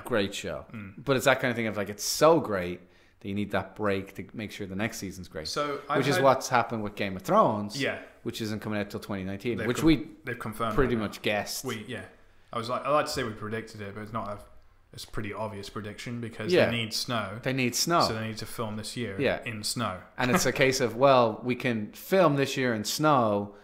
great show. But it's that kind of thing of like it's so great that you need that break to make sure the next season's great.
So
which is what's happened with Game of Thrones.
Yeah.
Which isn't coming out till 2019.
They've confirmed
pretty much guessed.
I like to say we predicted it, but it's not it's a pretty obvious prediction because they need snow.
They need snow.
So they need to film this year in snow.
And it's a case of, well, we can film this year in snow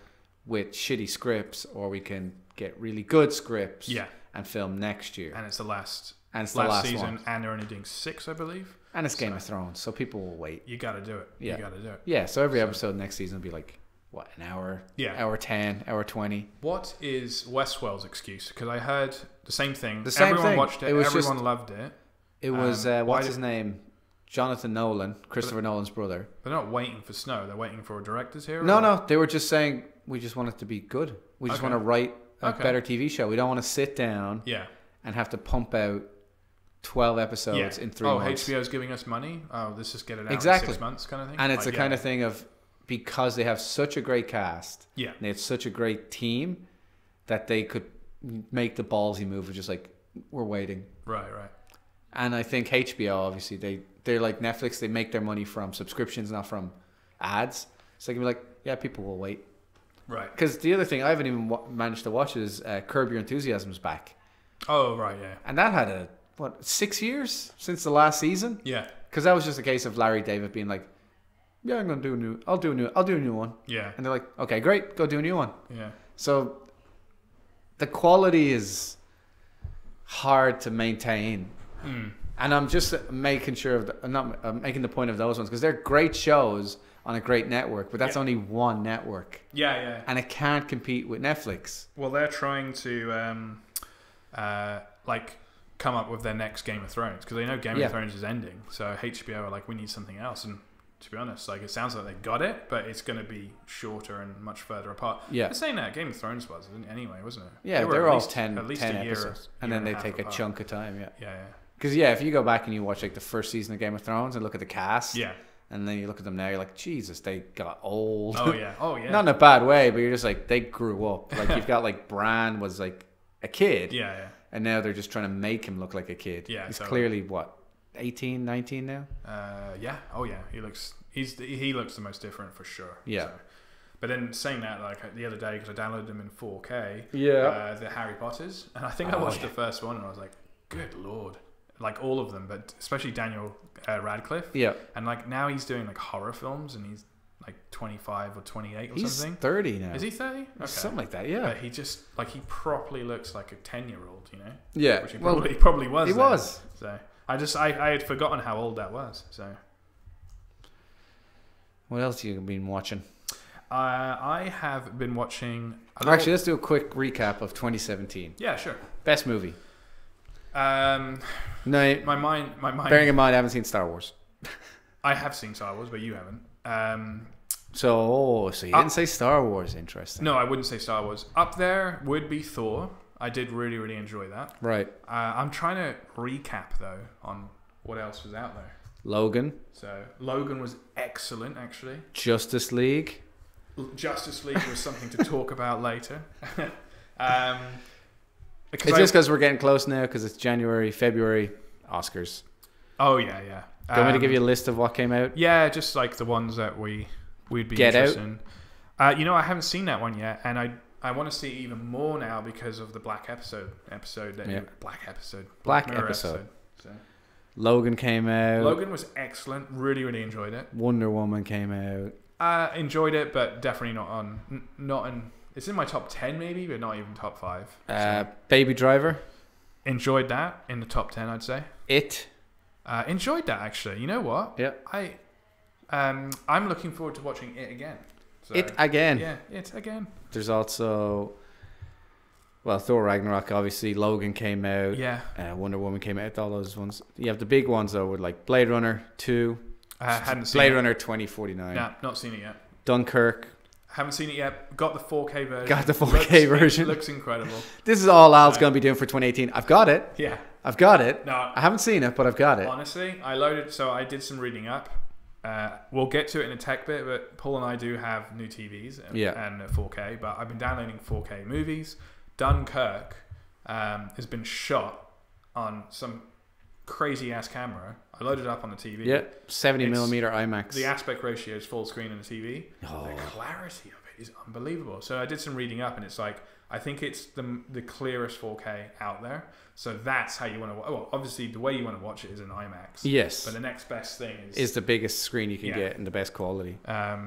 with shitty scripts, or we can get really good scripts and film next year.
And it's the last
one.
season, and they're only doing 6, I believe.
And it's Game of Thrones, so people will wait.
You got to do it.
Yeah.
You got to do it.
Yeah, so every episode next season will be like, what, an hour?
Yeah.
Hour 10, hour 20.
What is Westworld's excuse? Because I heard the same thing.
Everyone
watched it. Everyone loved it.
It was, what's his name? Jonathan Nolan, Christopher Nolan's brother.
They're not waiting for snow. They're waiting for directors here?
No. They were just saying, we just want it to be good. We just want to write a better TV show. We don't want to sit down and have to pump out 12 episodes in 3 months.
HBO's giving us money? Let's just get it out in 6 months kind of thing?
And it's the kind of thing of, because they have such a great cast, and they have such a great team, that they could make the ballsy move of just like, we're waiting.
Right.
And I think HBO, obviously, they're like Netflix. They make their money from subscriptions, not from ads. So they can be like, yeah, people will wait.
Right.
Because the other thing I haven't even managed to watch is Curb Your Enthusiasm's back.
Oh, right, yeah.
And that had 6 years since the last season?
Yeah.
Because that was just a case of Larry David being like, yeah, I'll do a new one.
Yeah.
And they're like, okay, great, go do a new one.
Yeah.
So the quality is hard to maintain. And I'm just making sure I'm not making the point of those ones because they're great shows on a great network, but that's only one network.
Yeah, yeah.
And it can't compete with Netflix.
Well, they're trying to come up with their next Game of Thrones because they know Game of Thrones is ending. So HBO are like, we need something else. And to be honest, like it sounds like they got it, but it's going to be shorter and much further apart. Yeah. They're saying that Game of Thrones was anyway, wasn't it?
Yeah, they're all 10 episodes. And then they take a chunk of time,
Yeah, yeah.
Because, if you go back and you watch like the first season of Game of Thrones and look at the cast.
Yeah.
And then you look at them now, you're like, Jesus, they got old.
Oh, yeah. Oh, yeah.
Not in a bad way, but you're just like, they grew up. Like, you've got like Bran was like a kid.
Yeah, yeah.
And now they're just trying to make him look like a kid. Yeah. He's clearly, 18, 19 now?
Yeah. Oh, yeah. He looks the most different for sure.
Yeah.
So. But then saying that, like the other day, because I downloaded them in 4K, the Harry Potters, and I think I watched the first one and I was like, good Lord. Like all of them, but especially Daniel Radcliffe. Yeah. And like now he's doing like horror films and he's like 25 or 28 or something.
He's 30 now.
Is he 30? Okay.
Something like that, yeah.
But he just, he properly looks like a 10-year-old, you know?
Yeah.
Which he probably was.
He was.
So I had forgotten how old that was, so.
What else have you been watching?
I have been watching...
Actually, let's do a quick recap of 2017.
Yeah, sure.
Best movie.
No, my mind.
Bearing in mind, I haven't seen Star Wars.
I have seen Star Wars, but you haven't.
So you didn't say Star Wars. Interesting.
No, I wouldn't say Star Wars. Up there would be Thor. I did really, really enjoy that.
Right.
I'm trying to recap though on what else was out there.
Logan.
So Logan was excellent, actually.
Justice League.
Justice League was something to talk about later.
It's just because we're getting close now because it's January, February, Oscars.
Oh, yeah, yeah.
Do you want me to give you a list of what came out?
Yeah, just like the ones that we'd be
Get
interested in. I haven't seen that one yet, and I want to see even more now because of the Black episode. Black episode. So.
Logan came out.
Logan was excellent. Really, really enjoyed it.
Wonder Woman came out.
Enjoyed it, but definitely not in. It's in my top 10 maybe, but not even top 5. So.
Baby Driver.
Enjoyed that in the top 10, I'd say.
It.
Enjoyed that actually. You know what?
Yeah.
I'm looking forward to watching it again. So,
it again.
Yeah, it again.
There's also, Thor Ragnarok. Obviously, Logan came out.
Yeah.
Wonder Woman came out. All those ones. You have the big ones though, with like Blade Runner 2.
I hadn't seen
Blade Runner 2049.
Nah, not seen it yet.
Dunkirk.
Haven't seen it yet. Got the 4K version.
Got the 4K version.
Looks incredible.
This is all Al's going to be doing for 2018. I've got it.
Yeah.
I've got it.
No,
I haven't seen it, but I've got it.
Honestly, I did some reading up. We'll get to it in a tech bit, but Paul and I do have new TVs and 4K, but I've been downloading 4K movies. Dunkirk has been shot on some crazy ass camera. I loaded it up on the TV.
Yeah, 70mm IMAX.
The aspect ratio is full screen on the TV. Oh. The clarity of it is unbelievable. So I did some reading up, and it's like I think it's the clearest 4K out there. So that's how you want to. Well, obviously the way you want to watch it is in IMAX.
Yes.
But the next best thing
is the biggest screen you can get and the best quality.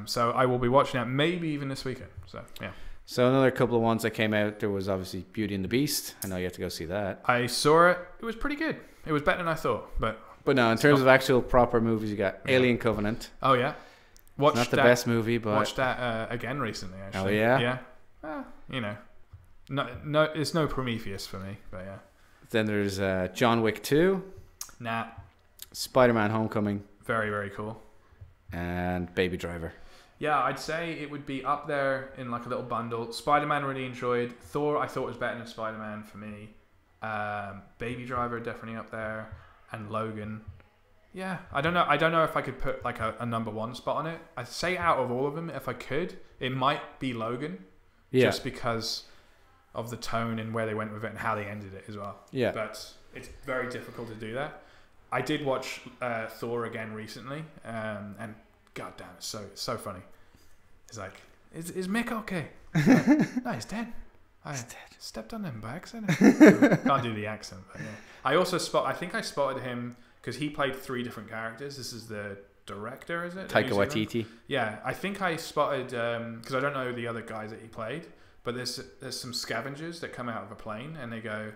So I will be watching that maybe even this weekend. So yeah.
So another couple of ones that came out. There was obviously Beauty and the Beast. I know you have to go see that.
I saw it. It was pretty good. It was better than I thought, but
no, in terms of actual proper movies, you got Alien Covenant.
Oh yeah,
Watched not the best movie, but
watched that again recently. Actually,
oh
yeah, no, it's no Prometheus for me, but yeah.
Then there's John Wick 2.
Nah.
Spider-Man: Homecoming.
Very, very cool.
And Baby Driver.
Yeah, I'd say it would be up there in like a little bundle. Spider-Man really enjoyed. Thor I thought was better than Spider-Man for me. Baby Driver definitely up there, and Logan. Yeah, I don't know if I could put like a number one spot on it. I'd say out of all of them, if I could, it might be Logan. Yeah. Just because of the tone and where they went with it and how they ended it as well. Yeah. But it's very difficult to do that. I did watch Thor again recently, and goddamn, it's so funny. It's like is Mick okay? No, he's dead. I stepped on him by accident. Can't do the accent, but yeah. I think I spotted him because he played 3 different characters. This is the director, is it?
Taika Waititi.
Yeah, I think I spotted because I don't know the other guys that he played, but there's some scavengers that come out of a plane and they go,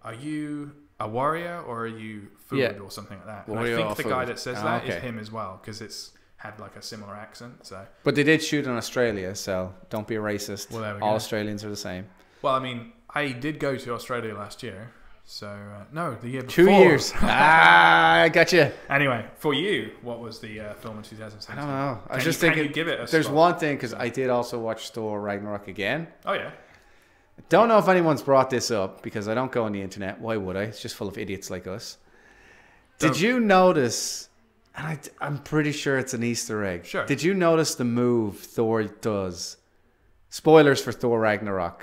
"Are you a warrior or are you food or something like that?" And I think the guy that says that is him as well because it's had like a similar accent. So,
but they did shoot in Australia, so don't be a racist.
Well, there we
All
go.
Australians are the same.
Well, I mean, I did go to Australia last year. So, no, the year2 before.
years. I got you.
Anyway, for you, what was the film in 2017?
I don't know. I was just thinking,
can you give it a
there's
spot?
one thing, because I did also watch Thor Ragnarok again.
Oh, yeah.
Don't know if anyone's brought this up, because I don't go on the internet. Why would I? It's just full of idiots like us. Did you notice, and I'm pretty sure it's an Easter egg.
Sure.
Did you notice the move Thor does? Spoilers for Thor Ragnarok.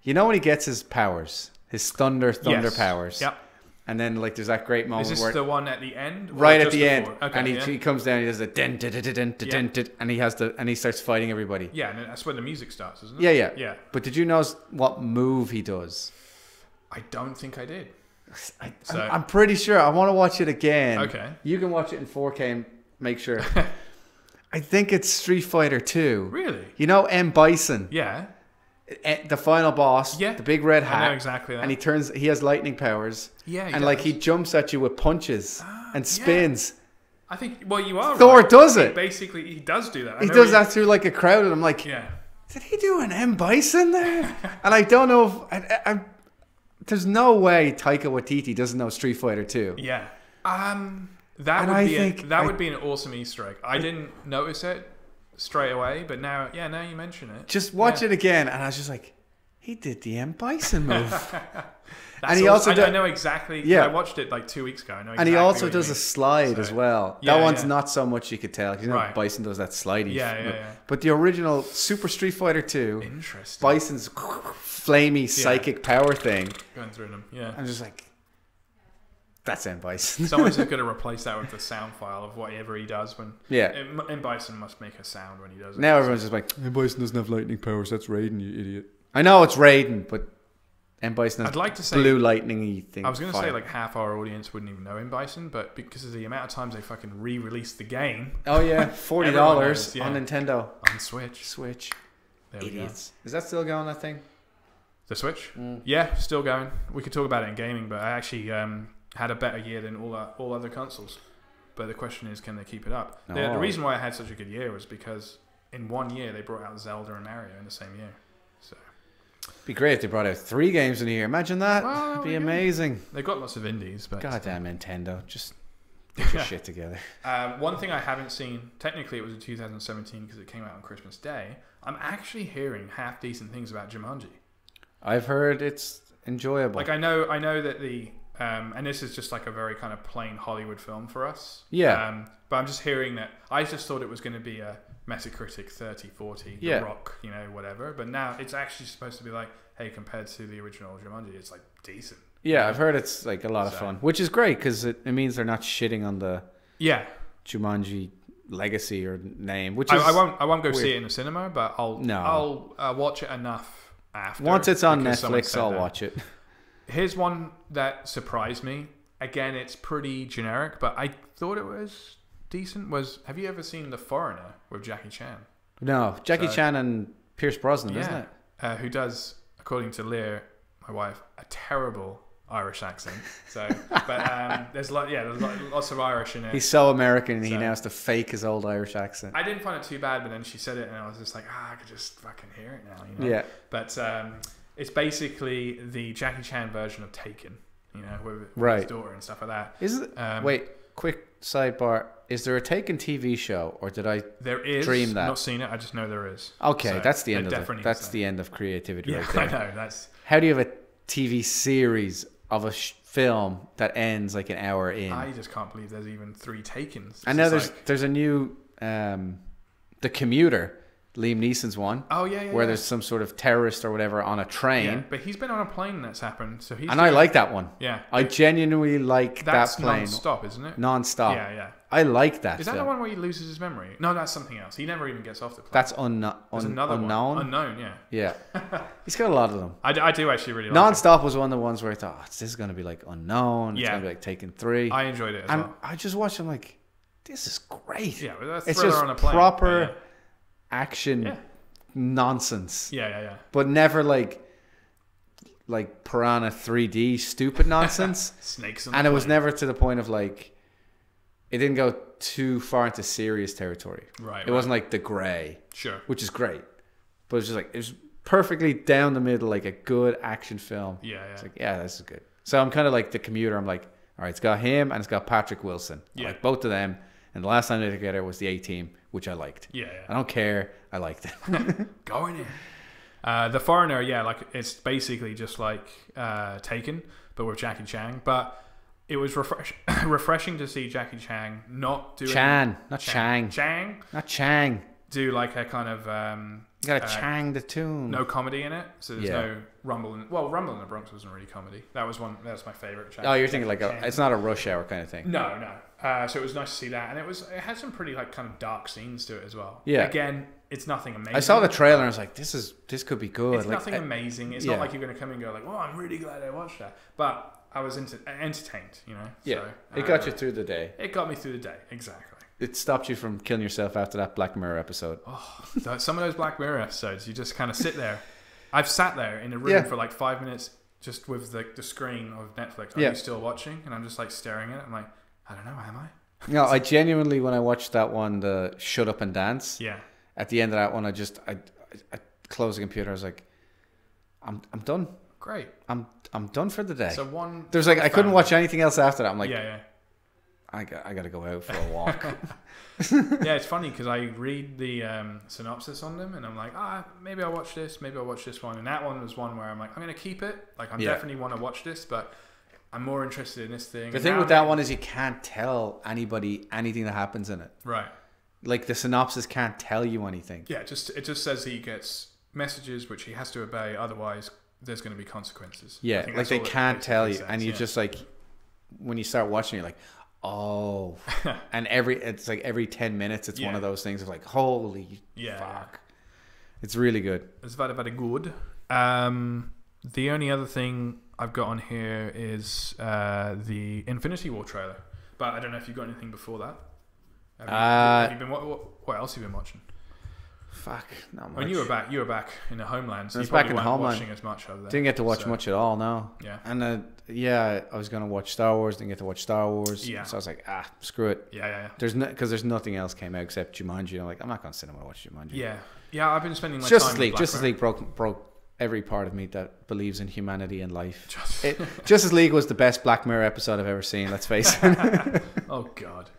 You know when he gets his powers? His thunder powers.
Yep.
And then like there's that great moment
where... Is this the one at the end?
Right at the end.
Okay,
and he comes down, he does a dent, and he starts fighting everybody.
Yeah, and that's when the music starts, isn't it?
Yeah.
Yeah.
But did you notice what move he does?
I don't think I did.
I'm pretty sure. I want to watch it again.
Okay.
You can watch it in 4K and make sure. I think it's Street Fighter 2.
Really?
You know M. Bison?
Yeah.
The final boss, the big red hat.
I know exactly that.
And he has lightning powers.
Yeah,
and like he jumps at you with punches and spins.
I think, well, you are
Thor
right.
does it.
Basically, he does do that.
He does that through like a crowd, and I'm like, did he do an M. Bison there? And I don't know if... there's no way Taika Waititi doesn't know Street Fighter 2.
Yeah. That would be an awesome Easter egg. I didn't notice it straight away, but now you mention it.
Just watch it again, and I was just like, he did the M. Bison move.
And he also I know exactly. Yeah, I watched it like 2 weeks ago. I know exactly.
And he also does a slide as well.
Yeah,
that one's not so much you could tell. You know, Bison does that slidey.
Yeah.
But the original Super Street Fighter 2,
interesting.
Bison's flamey psychic power thing
going through them. Yeah,
I'm just like, that's M. Bison.
Someone's just going to replace that with the sound file of whatever he does when.
Yeah.
M. Bison must make a sound when he does it.
Now everyone's just like, M. Bison doesn't have lightning powers. That's Raiden, you idiot. I know it's Raiden, but M. Bison has blue lightning-y thing.
I was going to say like half our audience wouldn't even know M. Bison, but because of the amount of times they fucking re-released the game.
Oh yeah, $40 on Nintendo.
On Switch.
There idiots. Is that still going, that thing?
The Switch? Yeah, still going. We could talk about it in gaming, but I actually had a better year than all other consoles. But the question is, can they keep it up?
No.
The reason why I had such a good year was because in 1 year they brought out Zelda and Mario in the same year. So
it'd be great if they brought out 3 games in a year. Imagine that. Well, it'd be amazing.
They've got lots of indies, but
goddamn Nintendo, just get your shit together.
One thing I haven't seen, technically it was in 2017 because it came out on Christmas Day. I'm actually hearing half decent things about Jumanji.
I've heard it's enjoyable.
Like I know that the and this is just like a very kind of plain Hollywood film for us.
Yeah.
But I'm just hearing that I just thought it was going to be a Metacritic 30-40, The Rock, whatever. But now it's actually supposed to be like, hey, compared to the original Jumanji, it's like decent.
Yeah, I've heard it's like a lot of fun, which is great because it means they're not shitting on the Jumanji legacy or name. Which is
I won't go see it in the cinema, but I'll watch it enough after.
Once it's on Netflix, I'll watch it.
Here's one that surprised me. Again, it's pretty generic, but I thought it was decent. Have you ever seen The Foreigner with Jackie Chan?
No, Jackie Chan and Pierce Brosnan, isn't it?
Who does, according to Leah, my wife, a terrible Irish accent. So, but there's lots of Irish in it.
He's so American, and he now has to fake his old Irish accent.
I didn't find it too bad, but then she said it, and I was just like, I could just fucking hear it now.
Yeah.
But it's basically the Jackie Chan version of Taken. With his daughter and stuff like that.
Is it? Wait, quick sidebar. Is there a Taken TV show, or did I dream that?
I've not seen it. I just know there is.
Okay,
so
that's the end of it. That's the end of creativity right there.
I know.
How do you have a TV series of a film that ends like an hour in?
I just can't believe there's even 3 Takens.
I know there's a new The Commuter Liam Neeson's one.
Oh yeah.
Where there's some sort of terrorist or whatever on a train.
Yeah, but he's been on a plane that's happened, so he's.
And I like that one.
Yeah,
I genuinely like that plane.
That's non-stop, isn't it?
Non-stop.
Yeah.
I like that.
Is that the one where he loses his memory? No, that's something else. He never even gets off the plane.
That's
There's another
unknown.
One. Unknown, yeah.
Yeah. He's got a lot of them.
I do actually really like
Non-stop was one of the ones where I thought, this is going to be like Unknown. It's going to be like Taken 3.
I enjoyed it as well.
I just watched him like, this is great.
Yeah, well,
it's just
on a plane,
proper action nonsense.
Yeah.
But never like Piranha 3D stupid nonsense.
Snakes on
and
the
it was
plane.
never to the point of like, it didn't go too far into serious territory.
Right.
It wasn't like The Grey.
Sure.
Which is great. But it's just like, it was perfectly down the middle, like a good action film.
Yeah.
It's like, yeah, this is good. So I'm kind of like The Commuter. I'm like, all right, it's got him and it's got Patrick Wilson. I like both of them. And the last time they were together was The A-Team, which I liked.
Yeah.
I don't care. I liked it.
Going in. The Foreigner, like it's basically just like Taken, but with Jackie Chan. But it was refreshing to see Jackie Chan not do
Chang. Not Chang.
Do like a kind of
you gotta Chang the tune.
No comedy in it, so there's no Rumble. Rumble in the Bronx wasn't really comedy. That was my favorite.
Oh, you're thinking like it's not a Rush Hour kind of thing.
No. So it was nice to see that, and it had some pretty like kind of dark scenes to it as well.
Yeah.
Again, it's nothing amazing.
I saw the trailer and I was like, this could be good.
It's nothing amazing. It's not like you're going to come and go like, well, I'm really glad I watched that. But I was entertained,
Yeah.
So,
it got you through the day.
It got me through the day, exactly.
It stopped you from killing yourself after that Black Mirror episode.
Oh, some of those Black Mirror episodes, you just kind of sit there. I've sat there in a room for like 5 minutes just with the screen of Netflix. Are you still watching? And I'm just like staring at it. I'm like, I don't know, am I?
No, I genuinely, when I watched that one, the Shut Up and Dance.
Yeah.
At the end of that one, I closed the computer. I was like, I'm done.
Great.
I'm done for the day.
So one.
There's like I couldn't watch anything else after that. I'm like, I got to go out for a walk.
Yeah, it's funny because I read the synopsis on them and I'm like, maybe I'll watch this. Maybe I'll watch this one. And that one was one where I'm like, I'm going to keep it. Like, I definitely want to watch this, but I'm more interested in this thing.
The thing with that one is you can't tell anybody anything that happens in it.
Right.
Like the synopsis can't tell you anything.
Yeah, it just says he gets messages which he has to obey, otherwise there's going to be consequences.
Yeah, like they can't tell you, and you just like when you start watching, you're like, oh, and it's like every 10 minutes, it's one of those things of like, holy fuck, it's really good.
It's very very good. The only other thing I've got on here is the Infinity War trailer, but I don't know if you've got anything before that. Have you been what else have you been watching?
Fuck, not much.
When you were back in the homeland, so
I was
you probably
back in the
weren't
homeland.
watching as much over there.
Didn't get to watch much at all, no.
Yeah.
And I was gonna watch Star Wars. Didn't get to watch Star Wars.
Yeah.
So I was like, screw it.
Yeah.
There's nothing else came out except Jumanji. I'm like, I'm not gonna sit and watch Jumanji.
Yeah. I've been spending my
Justice
time.
League. Justice League broke every part of me that believes in humanity and life. Justice League was the best Black Mirror episode I've ever seen. Let's face it.
Oh God.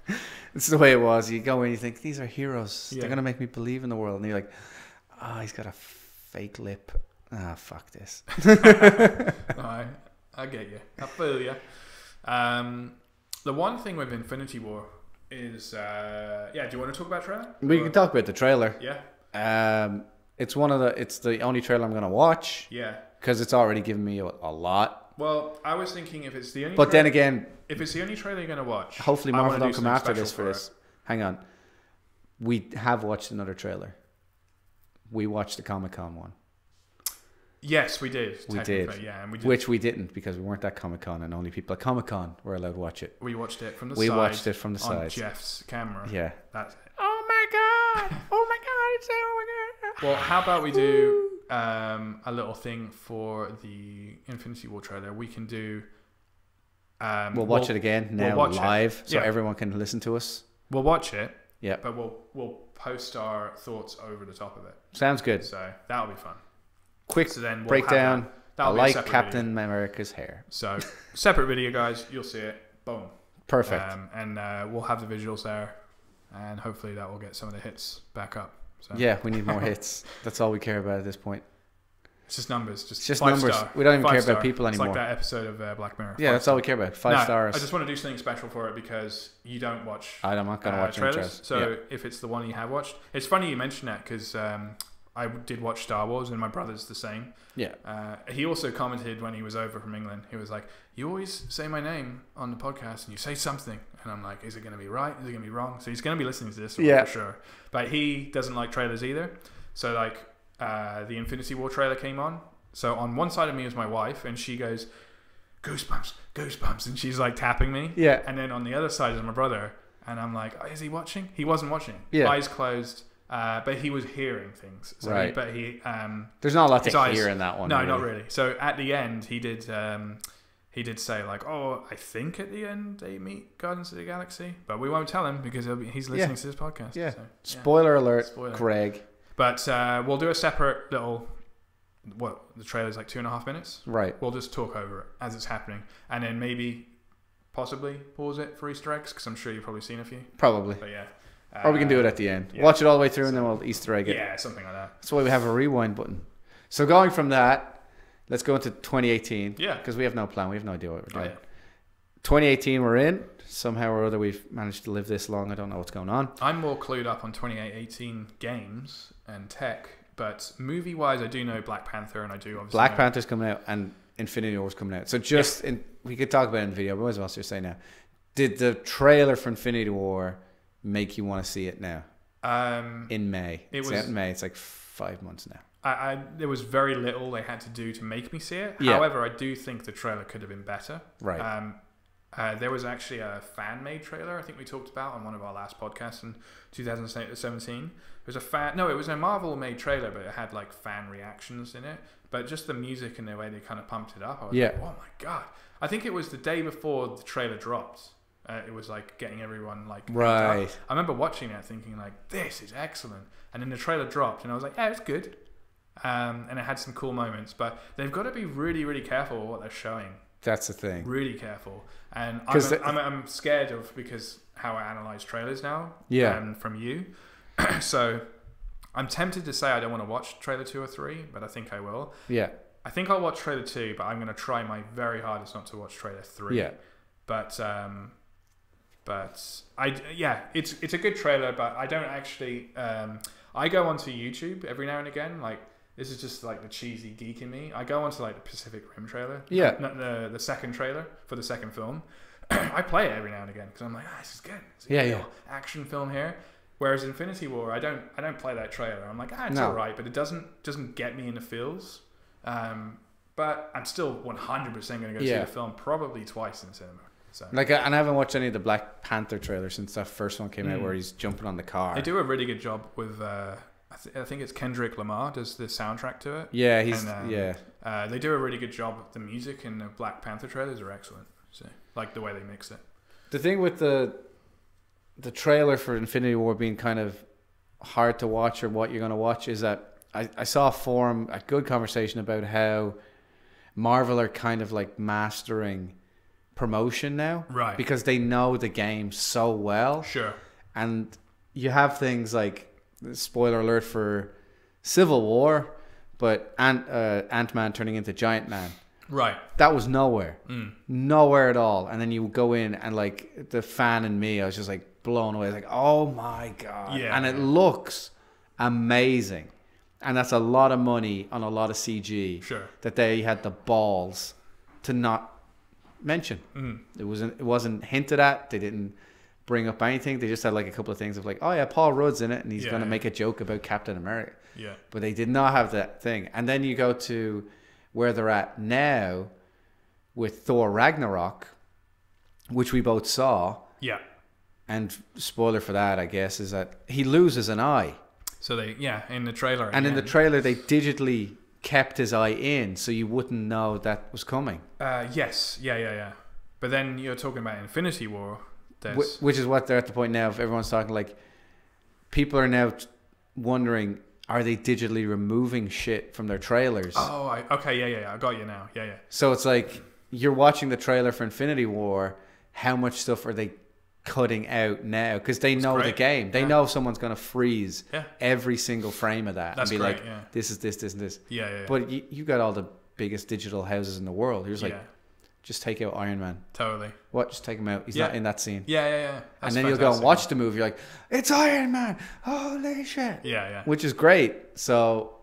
It's the way it was. You go and you think these are heroes.
Yeah.
They're gonna make me believe in the world, and you're like, he's got a fake lip. Fuck this.
I get you. I feel you. The one thing with Infinity War is, do you want to talk about trailer?
We can talk about the trailer.
Yeah.
It's the only trailer I'm gonna watch.
Yeah.
Because it's already given me a lot.
Well, I was thinking if it's the only.
But then again,
if it's the only trailer you're gonna watch,
hopefully Marvel don't come after this for this. Hang on, we have watched another trailer. We watched the Comic-Con one.
Yes, we did.
We did.
Yeah, and we did.
Which we didn't because we weren't at Comic-Con and only people at Comic-Con were allowed to watch it.
We watched it from the
side.
We
watched it from the side.
On Jeff's camera.
Yeah.
That's it.
Oh my God! Oh my God! It's so good.
Well, how about we do a little thing for the Infinity War trailer? We can do.
We'll watch it again now live, so everyone can listen to us.
We'll watch it.
Yeah.
But we'll post our thoughts over the top of it.
Sounds good.
So that'll be fun.
Quick breakdown. I like Captain America's hair.
So separate video, guys. You'll see it. Boom.
Perfect.
And we'll have the visuals there, and hopefully that will get some of the hits back up. So.
Yeah, we need more hits. That's all we care about at this point.
It's just numbers.
It's just numbers. We don't even care about people anymore.
It's like that episode of Black Mirror.
Yeah, that's all we care about. 5 stars.
I just want to do something special for it because you don't watch.
I'm not going to watch
trailers. So if it's the one you have watched, it's funny you mention that because I did watch Star Wars and my brother's the same.
Yeah.
He also commented when he was over from England. He was like, "You always say my name on the podcast and you say something," and I'm like, "Is it going to be right? Is it going to be wrong?" So he's going to be listening to this for sure. But he doesn't like trailers either. So like the Infinity War trailer came on. So on one side of me is my wife, and she goes, "Goosebumps, goosebumps," and she's like tapping me.
Yeah.
And then on the other side is my brother, and I'm like, "Oh, is he watching?" He wasn't watching.
Yeah.
Eyes closed, but he was hearing things. So
right.
He
there's not a lot to hear in that one.
No,
really.
not really. So at the end, he did say like, "Oh, I think at the end they meet Guardians of the Galaxy," but we won't tell him because he's listening to this podcast.
Yeah.
So,
Spoiler alert, Greg.
But we'll do a separate little. The trailer's like 2.5 minutes.
Right.
We'll just talk over it as it's happening, and then maybe, possibly pause it for Easter eggs because I'm sure you've probably seen a few.
Probably.
But yeah.
Or we can do it at the end. Yeah. Watch it all the way through, and then we'll Easter egg it.
Yeah, something like that.
That's why we have a rewind button. So going from that, let's go into 2018.
Yeah.
Because we have no plan. We have no idea what we're doing.
Oh, yeah.
2018, we're in. Somehow or other, we've managed to live this long. I don't know what's going on.
I'm more clued up on 2018 games and tech. But movie-wise, I do know Black Panther, and I do obviously
Black Panther's coming out, and Infinity War's coming out. So we could talk about it in video, but might as well just say now. Did the trailer for Infinity War make you want to see it now? In May. It's out in May. It's like 5 months now.
There was very little they had to do to make me see it.
Yeah.
However, I do think the trailer could have been better.
Right.
There was actually a fan-made trailer I think we talked about on one of our last podcasts in 2017. It was a Marvel-made trailer, but it had like fan reactions in it. But just the music and the way they kind of pumped it up, I was like, "Oh my god!" I think it was the day before the trailer dropped. It was like getting everyone like
right.
I remember watching that, thinking like, "This is excellent," and then the trailer dropped, and I was like, "Yeah, it's good." And it had some cool moments, but they've got to be really, really careful with what they're showing.
That's the thing.
Really careful, and I'm scared of because how I analyze trailers now.
Yeah.
From you, so I'm tempted to say I don't want to watch trailer 2 or 3, but I think I will.
Yeah.
I think I'll watch trailer 2, but I'm going to try my very hardest not to watch trailer 3.
Yeah.
But it's a good trailer, but I don't actually. I go onto YouTube every now and again, like. This is just like the cheesy geek in me. I go onto like the Pacific Rim trailer.
Yeah.
The second trailer for the second film. I play it every now and again because I'm like, this is good. It's a
good
action film here. Whereas Infinity War, I don't play that trailer. I'm like, it's alright, but it doesn't get me in the feels. But I'm still 100% going to go see the film probably twice in cinema. So.
And I haven't watched any of the Black Panther trailers since that first one came out where he's jumping on the car.
They do a really good job with. I think it's Kendrick Lamar does the soundtrack to it.
Yeah,
they do a really good job. The music in the Black Panther trailers are excellent. So, like the way they mix it.
The thing with the trailer for Infinity War being kind of hard to watch or what you're going to watch is that I saw a good conversation about how Marvel are kind of like mastering promotion now.
Right.
Because they know the game so well.
Sure.
And you have things like, spoiler alert for Civil War, but Ant-Man turning into Giant Man.
Right.
That was nowhere. Nowhere at all. And then you go in and like the fan in me, I was just like blown away. Like, oh my God.
Yeah.
And it looks amazing. And that's a lot of money on a lot of CG.
Sure.
That they had the balls to not mention. It wasn't hinted at. They didn't bring up anything. They just had like a couple of things of like, oh yeah, Paul Rudd's in it and he's going to make a joke about Captain America.
Yeah.
But they did not have that thing. And then you go to where they're at now with Thor Ragnarok, which we both saw.
Yeah.
And spoiler for that, I guess, is that he loses an eye.
So in the trailer.
And in the trailer, they digitally kept his eye in so you wouldn't know that was coming.
Yes. Yeah. But then you're talking about Infinity War.
Which is what they're at the point now. If everyone's talking like, people are now wondering, are they digitally removing shit from their trailers?
Oh, okay, yeah. I got you now. Yeah.
So it's like you're watching the trailer for Infinity War. How much stuff are they cutting out now because they know the game. They know someone's going to freeze every single frame of that and be like, this is this, this, and this.
Yeah.
But you got all the biggest digital houses in the world. You're just like, just take out Iron Man.
Totally.
What? Just take him out. He's not in that scene.
Yeah.
And then you'll go and watch the movie. You're like, it's Iron Man. Holy shit.
Yeah.
Which is great. So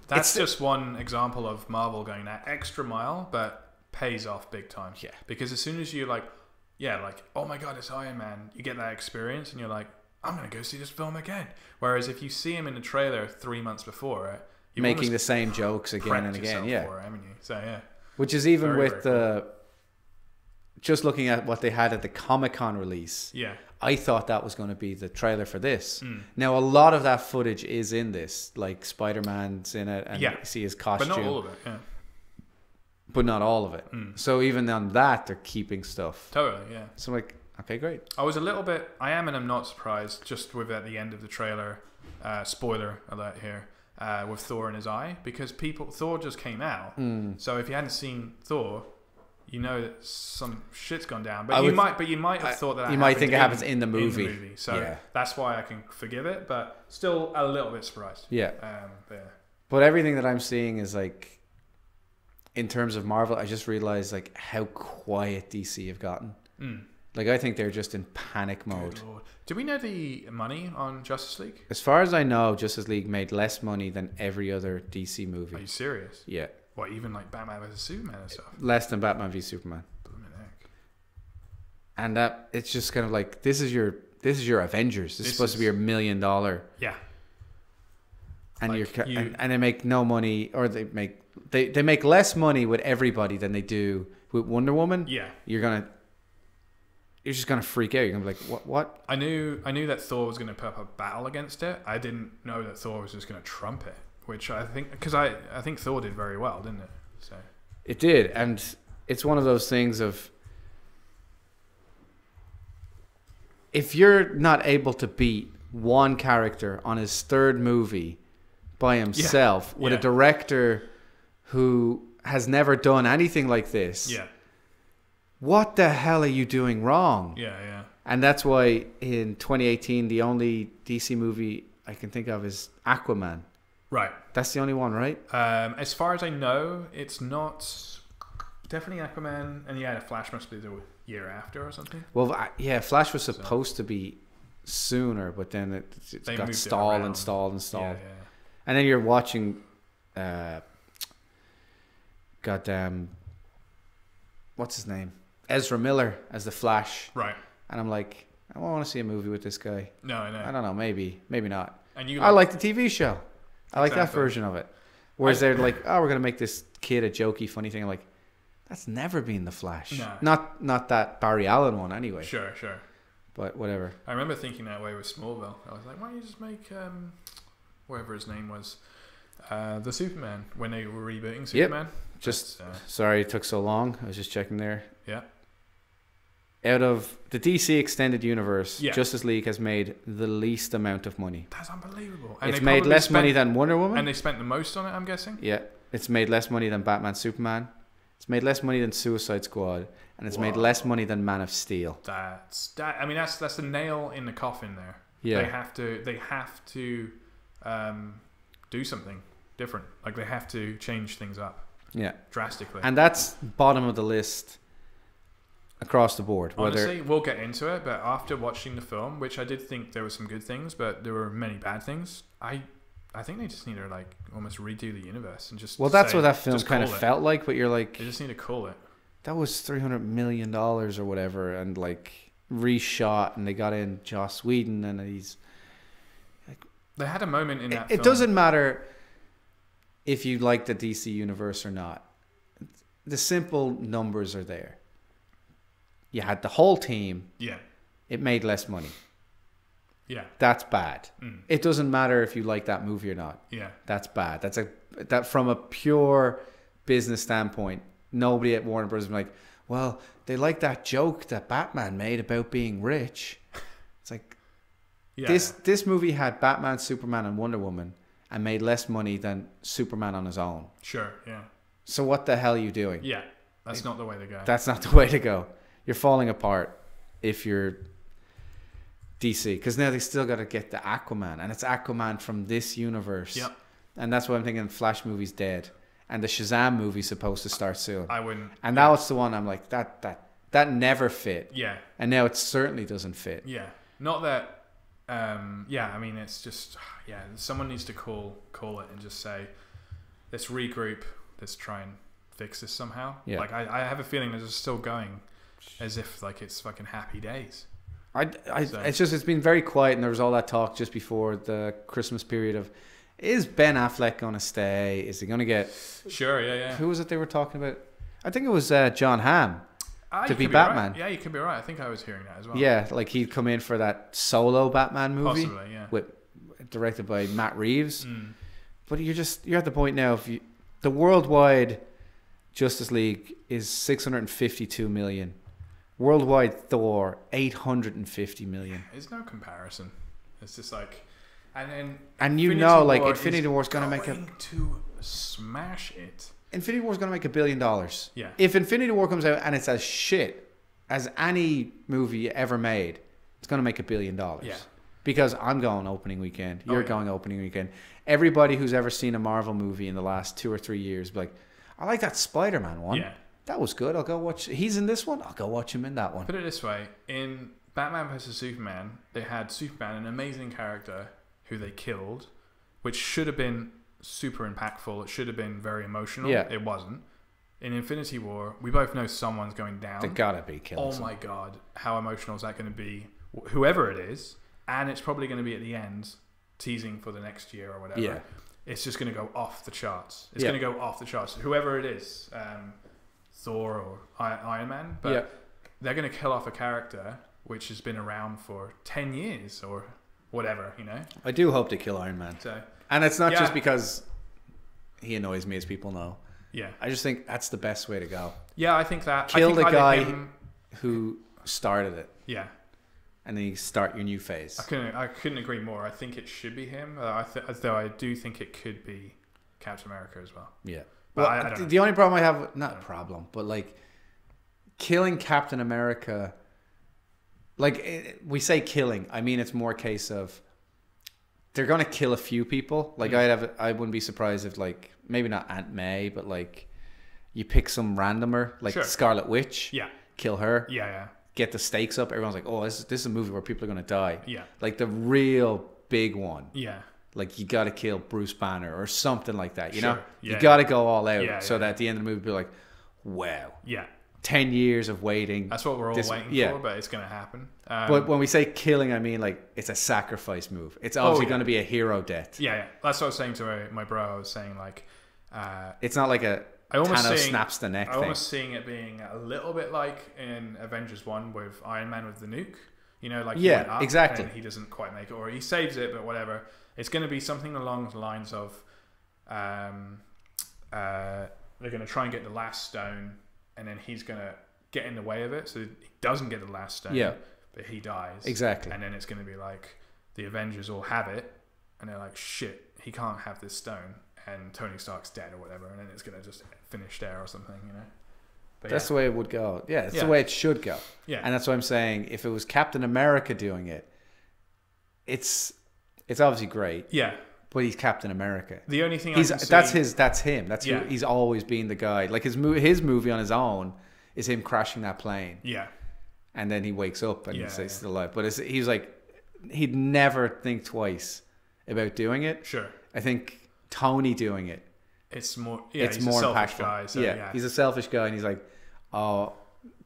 that's just one example of Marvel going that extra mile, but pays off big time.
Yeah.
Because as soon as you like, oh my God, it's Iron Man, you get that experience and you're like, I'm going to go see this film again. Whereas if you see him in the trailer 3 months before, you're
making the same jokes again and again.
For it, haven't you? So, yeah.
Which is even with just looking at what they had at the Comic-Con release.
Yeah.
I thought that was going to be the trailer for this. Now, a lot of that footage is in this. Like, Spider-Man's in it and you see his costume.
But not all of it,
But not all of it. So even on that, they're keeping stuff.
Totally, yeah.
So I'm like, okay, great.
I was a little bit, I am and I'm not surprised, just with at the end of the trailer, spoiler alert here, with Thor in his eye, because Thor just came out. So if you hadn't seen Thor, you know that some shit's gone down. But you might have thought that
you might think it happens in the movie.
So that's why I can forgive it, but still a little bit surprised.
Yeah. But everything that I'm seeing is like, in terms of Marvel, I just realized like how quiet DC have gotten. Like I think they're just in panic mode.
Do we know the money on Justice League?
As far as I know, Justice League made less money than every other DC movie.
Are you serious?
Yeah.
What, even like Batman vs Superman and stuff?
Less than Batman v Superman. And that it's just kind of like this is your Avengers. This is supposed to be your $1 million.
Yeah.
And like and they make no money, or they make less money with everybody than they do with Wonder Woman.
Yeah.
You're just gonna freak out. You're gonna be like, what?
I knew that Thor was gonna put up a battle against it. I didn't know that Thor was just gonna trump it, which I think because I think Thor did very well, didn't it? So
it did, and it's one of those things of if you're not able to beat one character on his third movie by himself with a director who has never done anything like this.
Yeah.
What the hell are you doing wrong?
Yeah.
And that's why in 2018, the only DC movie I can think of is Aquaman.
Right.
That's the only one, right?
As far as I know, it's not definitely Aquaman. And the Flash must be the year after or something.
Well, Flash was supposed to be sooner, but then it got stalled. Yeah. And then you're watching, goddamn, what's his name? Ezra Miller as the Flash.
Right.
And I'm like, I want to see a movie with this guy.
No, I know.
I don't know, maybe not.
And
I like the TV show. I like that version of it. Whereas they're like, oh, we're going to make this kid a jokey, funny thing. I'm like, that's never been the Flash.
No.
Not that Barry Allen one anyway.
Sure.
But whatever.
I remember thinking that way with Smallville. I was like, why don't you just make whatever his name was, the Superman, when they were rebooting Superman.
Just sorry it took so long. I was just checking there.
Yeah.
Out of the DC extended universe, Justice League has made the least amount of money.
That's unbelievable. And
it's made less money than Wonder Woman.
And they spent the most on it, I'm guessing.
Yeah. It's made less money than Batman Superman. It's made less money than Suicide Squad. And it's made less money than Man of Steel.
That's the nail in the coffin there.
Yeah.
They have to do something different. Like they have to change things up.
Yeah.
Drastically.
And that's bottom of the list across the board.
Honestly, we'll get into it, but after watching the film, which I did think there were some good things, but there were many bad things, I think they just need to like almost redo the universe and just
that's what that film kind of felt like, but you're like,
they just need to call it.
That was $300 million or whatever, and like reshot, and they got in Joss Whedon, and he's like,
they had a moment in that film.
It doesn't matter if you like the DC universe or not. The simple numbers are there. You had the whole team.
Yeah.
It made less money.
Yeah.
That's bad. It doesn't matter if you like that movie or not.
Yeah.
That's bad. That from a pure business standpoint, nobody at Warner Bros. is like, well, they like that joke that Batman made about being rich. It's like, this movie had Batman, Superman, and Wonder Woman, and made less money than Superman on his own.
Sure, yeah.
So what the hell are you doing?
Yeah, that's not the way to go.
That's not the way to go. You're falling apart. if you're DC, because now they still got to get the Aquaman, and it's Aquaman from this universe.
Yep.
And that's why I'm thinking Flash movie's dead, and the Shazam movie's supposed to start soon.
I wouldn't.
And that was the one I'm like, that never fit.
Yeah.
And now it certainly doesn't fit.
Yeah. Not that. Yeah. I mean, it's just someone needs to call it and just say, let's regroup. Let's try and fix this somehow.
Yeah.
Like I have a feeling that it's still going, as if like it's fucking happy days.
It's been very quiet, and there was all that talk just before the Christmas period of, is Ben Affleck going to stay? Is he going to get...
Sure, yeah.
Who was it they were talking about? I think it was John Hamm to be
Right.
Batman.
Yeah, you could be right. I think I was hearing that as well.
Yeah, like he'd come in for that solo Batman movie.
Possibly, yeah.
Directed by Matt Reeves. But you're at the point now, the worldwide Justice League is 652 million. Worldwide Thor, 850 million.
There's no comparison. It's just like, and then
Infinity War's gonna make
to smash it.
Infinity War's gonna make $1 billion.
Yeah.
If Infinity War comes out and it's as shit as any movie ever made, it's gonna make $1 billion.
Yeah.
Because I'm going opening weekend. You're going opening weekend. Everybody who's ever seen a Marvel movie in the last 2 or 3 years, be like, I like that Spider-Man one.
Yeah.
That was good. I'll go watch. He's in this one. I'll go watch him in that one.
Put it this way: in Batman vs Superman, they had Superman, an amazing character who they killed, which should have been super impactful. It should have been very emotional.
Yeah.
It wasn't. In Infinity War, we both know someone's going down.
They gotta be killed.
Oh my god, how emotional is that going to be? Whoever it is, and it's probably going to be at the end, teasing for the next year or whatever.
Yeah.
It's just going to go off the charts. It's going to go off the charts. Whoever it is. Thor or Iron Man, but they're going to kill off a character which has been around for 10 years or whatever, you know?
I do hope they kill Iron Man.
So,
and it's not just because he annoys me, as people know.
Yeah.
I just think that's the best way to go.
Yeah, I think that.
Kill the guy who started it.
Yeah.
And then you start your new phase.
I couldn't agree more. I think it should be him, though I do think it could be Captain America as well.
Yeah.
Well,
I don't know. The only problem I have, not a problem, but like killing Captain America, like we say killing, I mean it's more a case of they're gonna kill a few people. Like I wouldn't be surprised if like maybe not Aunt May, but like you pick some randomer like Scarlet Witch, kill her, get the stakes up. Everyone's like, oh, this is a movie where people are gonna die. Yeah, like the real big one. Yeah. Like, you got to kill Bruce Banner or something like that, you know? You got to go all out so that at the end of the movie, be like, wow. Yeah. 10 years of waiting.
That's what we're all waiting for, but it's going to happen.
But when we say killing, I mean, like, it's a sacrifice move. It's obviously going to be a hero death.
Yeah. That's what I was saying to my bro. I was saying, like...
it's not like Thanos snaps the neck thing.
I'm almost seeing it being a little bit like in Avengers 1 with Iron Man with the nuke. You know, like, he went up
exactly.
And he doesn't quite make it, or he saves it, but whatever. It's going to be something along the lines of they're going to try and get the last stone, and then he's going to get in the way of it, so he doesn't get the last stone, but he dies. Exactly. And then it's going to be like the Avengers all have it, and they're like, shit, he can't have this stone, and Tony Stark's dead or whatever, and then it's going to just finish there or something, you know? But
that's the way it would go. Yeah, it's the way it should go. Yeah. And that's what I'm saying. If it was Captain America doing it, it's obviously great. Yeah. But he's Captain America.
The only thing
that's him. That's who he's always been the guy. Like his movie on his own is him crashing that plane. Yeah. And then he wakes up and he's still alive. But he's like, he'd never think twice about doing it. Sure. I think Tony doing it.
It's more.
It's more impactful. Guy, so he's a selfish guy, and he's like, oh,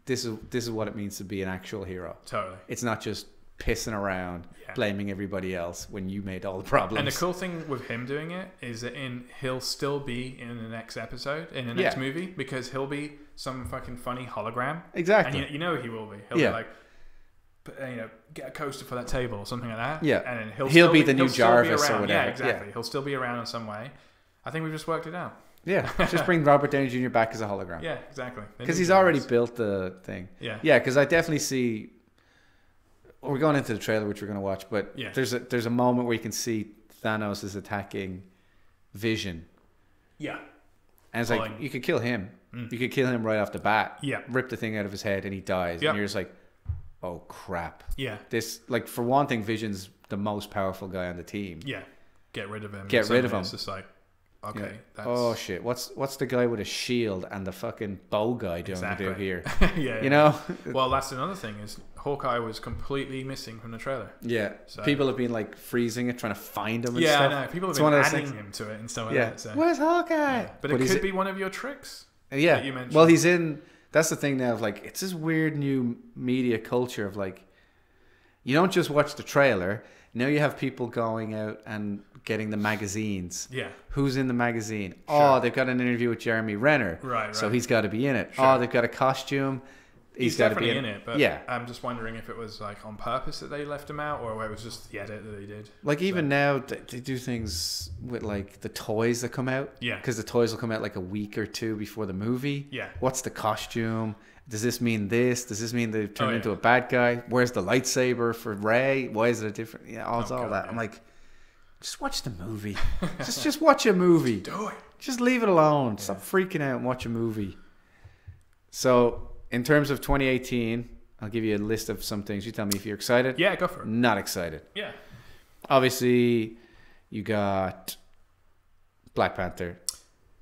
this is what it means to be an actual hero. Totally. It's not just pissing around, blaming everybody else when you made all the problems.
And the cool thing with him doing it is that he'll still be in the next episode, in the next movie, because he'll be some fucking funny hologram. Exactly. And you know he will be. He'll be like, get a coaster for that table or something like that. Yeah. And then he'll be the new Jarvis or whatever. Yeah, exactly. Yeah. He'll still be around in some way. I think we've just worked it out.
Yeah, just bring Robert Downey Jr. back as a hologram.
Yeah, exactly.
Because he's already built the thing. Yeah. Yeah, because I definitely see... We're going into the trailer, which we're going to watch, but there's a moment where you can see Thanos is attacking Vision. Yeah. And it's like, you could kill him. You could kill him right off the bat. Yeah. Rip the thing out of his head and he dies. And you're just like, oh crap.
Yeah.
This, like, for one thing, Vision's the most powerful guy on the team.
Yeah. Get rid of him.
Get rid of him.
It's just like, okay.
Yeah.
That's...
Oh shit! What's the guy with a shield and the fucking bow guy doing to do here?
Yeah.
You know.
Well, that's another thing is Hawkeye was completely missing from the trailer.
Yeah. So. People have been like freezing it, trying to find him. And
yeah,
stuff.
I know. People have been adding him to it and stuff like that. So.
Where's Hawkeye?
Yeah. But it could be one of your tricks.
Yeah.
That you mentioned.
Well, he's in. That's the thing now. Of like, it's this weird new media culture of like, you don't just watch the trailer. Now you have people going out and getting the magazines.
Yeah.
Who's in the magazine?
Sure.
Oh, they've got an interview with Jeremy Renner.
Right.
So he's got to be in it.
Sure.
Oh, they've got a costume.
He's
got to be
definitely in it. But
yeah.
I'm just wondering if it was like on purpose that they left him out, or it was just the edit that they did.
Like even now, they do things with like the toys that come out.
Yeah.
Because the toys will come out like a week or two before the movie.
Yeah.
What's the costume? Does this mean this? Does this mean they turn into a bad guy? Where's the lightsaber for Rey? Why is it a different? Yeah, all that. Yeah. I'm like, just watch the movie. just watch a movie.
Do it.
Just leave it alone. Stop freaking out and watch a movie. So, in terms of 2018, I'll give you a list of some things. You tell me if you're excited.
Yeah, go for it.
Not excited.
Yeah.
Obviously, you got Black Panther.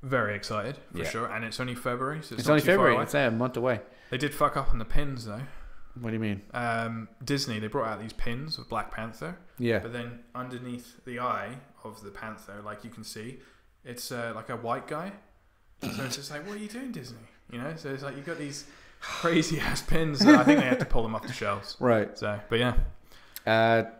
Very excited, for sure. And it's only February, so
it's only February. It's a month away.
They did fuck up on the pins, though.
What do you mean?
Disney, they brought out these pins of Black Panther.
Yeah.
But then underneath the eye of the panther, like you can see, it's like a white guy. So it's just like, what are you doing, Disney? You know? So it's like, you've got these crazy ass pins that I think they had to pull them off the shelves.
Right.
So, but yeah.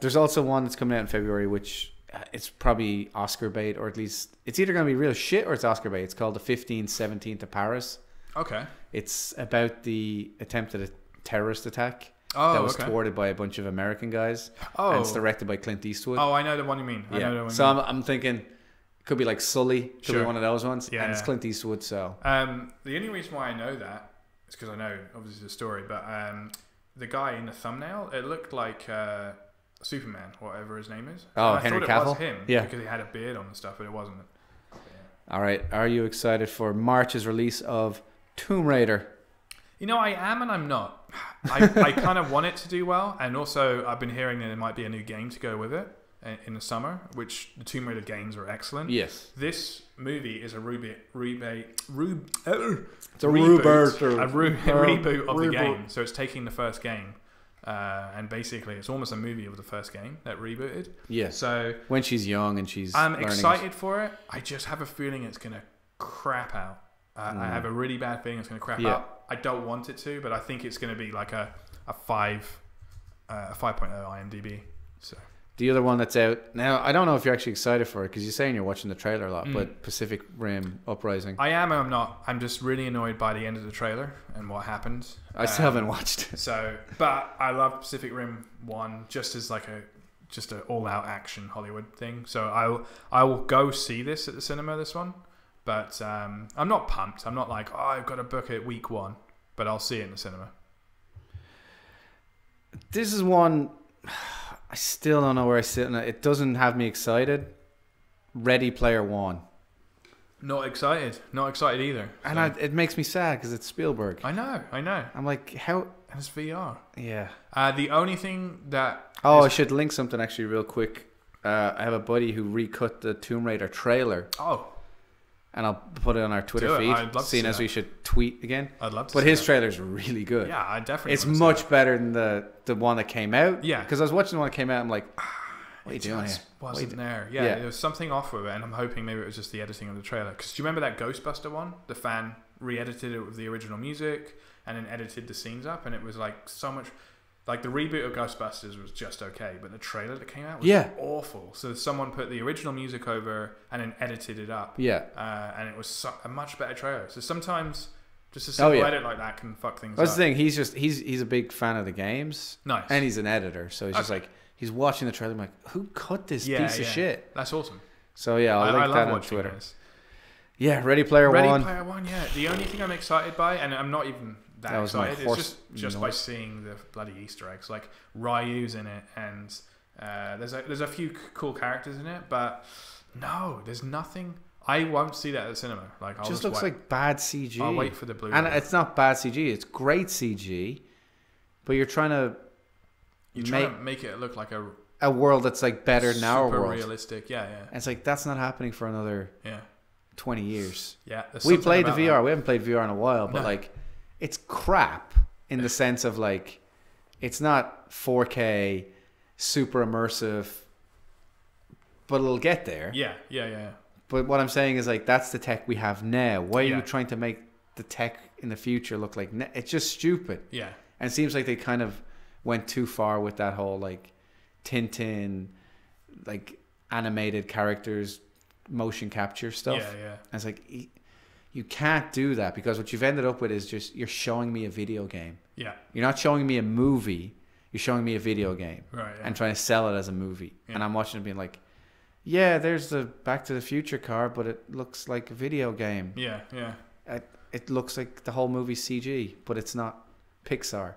There's also one that's coming out in February, which it's probably Oscar bait, or at least it's either going to be real shit or it's Oscar bait. It's called The 15th, 17th of Paris.
Okay.
It's about the attempt at a terrorist attack
that
was thwarted by a bunch of American guys.
Oh.
And it's directed by Clint Eastwood.
Oh, I know the one you mean. I know the one
so I'm thinking it could be like Sully. Could be one of those ones.
Yeah,
and it's Clint Eastwood, so.
The only reason why I know that is because I know, obviously, the story, but the guy in the thumbnail, it looked like Superman, whatever his name is.
Oh,
and
Henry
I thought
Cavill?
it was him because he had a beard on and stuff, but it wasn't.
All right. Are you excited for March's release of Tomb Raider?
You know, I am and I'm not. I kind of want it to do well, and also I've been hearing that there might be a new game to go with it in the summer, which the Tomb Raider games are excellent.
Yes.
This movie is a reboot of the game. So it's taking the first game, and basically it's almost a movie of the first game that rebooted.
Yeah.
So
when she's young and she's
I'm excited for it. I just have a feeling it's going to crap out. I have a really bad feeling it's going to crap out. I don't want it to, but I think it's going to be like a 5.0 IMDb. So
the other one that's out now, I don't know if you're actually excited for it because you're saying you're watching the trailer a lot, but Pacific Rim Uprising.
I am and I'm not. I'm just really annoyed by the end of the trailer and what happened.
I still haven't watched it.
So, but I love Pacific Rim 1 just as like an all-out action Hollywood thing. So I will go see this at the cinema, this one. But I'm not pumped. I'm not like, I've got to book it week 1. But I'll see it in the cinema.
This is one, I still don't know where I sit on it. It doesn't have me excited. Ready Player One.
Not excited. Not excited either. So.
And it makes me sad because it's Spielberg.
I know.
I'm like, how?
And it's VR.
Yeah.
The only thing that...
I should link something actually real quick. I have a buddy who recut the Tomb Raider trailer.
Oh.
And I'll put it on our Twitter feed, seeing as we should tweet again.
I'd love to.
But his trailer's really good.
Yeah, I definitely.
It's much better than the one that came out.
Yeah,
because I was watching the one that came out. I'm like, what are you doing here?
Wasn't there? Yeah, there was something off with it, and I'm hoping maybe it was just the editing of the trailer. Because do you remember that Ghostbuster one? The fan re-edited it with the original music and then edited the scenes up, and it was like so much. Like the reboot of Ghostbusters was just okay, but the trailer that came out was awful. So someone put the original music over and then edited it up. Yeah. And it was a much better trailer. So sometimes just a simple edit like that can fuck things up.
That's the thing. He's a big fan of the games.
Nice.
And he's an editor. So he's just like, he's watching the trailer. I'm like, who cut this piece of shit?
That's awesome.
So yeah, I'll link that on Twitter.
This.
Yeah, Ready Player One.
Ready Player One, yeah. The only thing I'm excited by, and I'm not even... that excited. It's just by seeing the bloody Easter eggs. Like Ryu's in it, and there's a few cool characters in it, but no, there's nothing. I won't see that at the cinema. Like,
it just looks like bad CG.
I'll wait for the Blu-ray.
And it's not bad CG; it's great CG. But you're trying to
you're trying to make it look like
a world that's like better than our world.
Super realistic, yeah.
And it's like, that's not happening for another 20 years.
Yeah.
We played the VR. We haven't played VR in a while, but like, it's crap in the sense of like, it's not 4K, super immersive, but it'll get there.
Yeah.
But what I'm saying is like, that's the tech we have now. Why are you trying to make the tech in the future look like... It's just stupid.
Yeah.
And it seems like they kind of went too far with that whole like Tintin, like animated characters, motion capture stuff.
Yeah.
And it's like, you can't do that, because what you've ended up with is just, you're showing me a video game.
Yeah.
You're not showing me a movie. You're showing me a video game.
Right. Yeah.
And trying to sell it as a movie. Yeah. And I'm watching it being like, yeah, there's the Back to the Future car, but it looks like a video game.
Yeah.
It looks like the whole movie's CG, but it's not Pixar.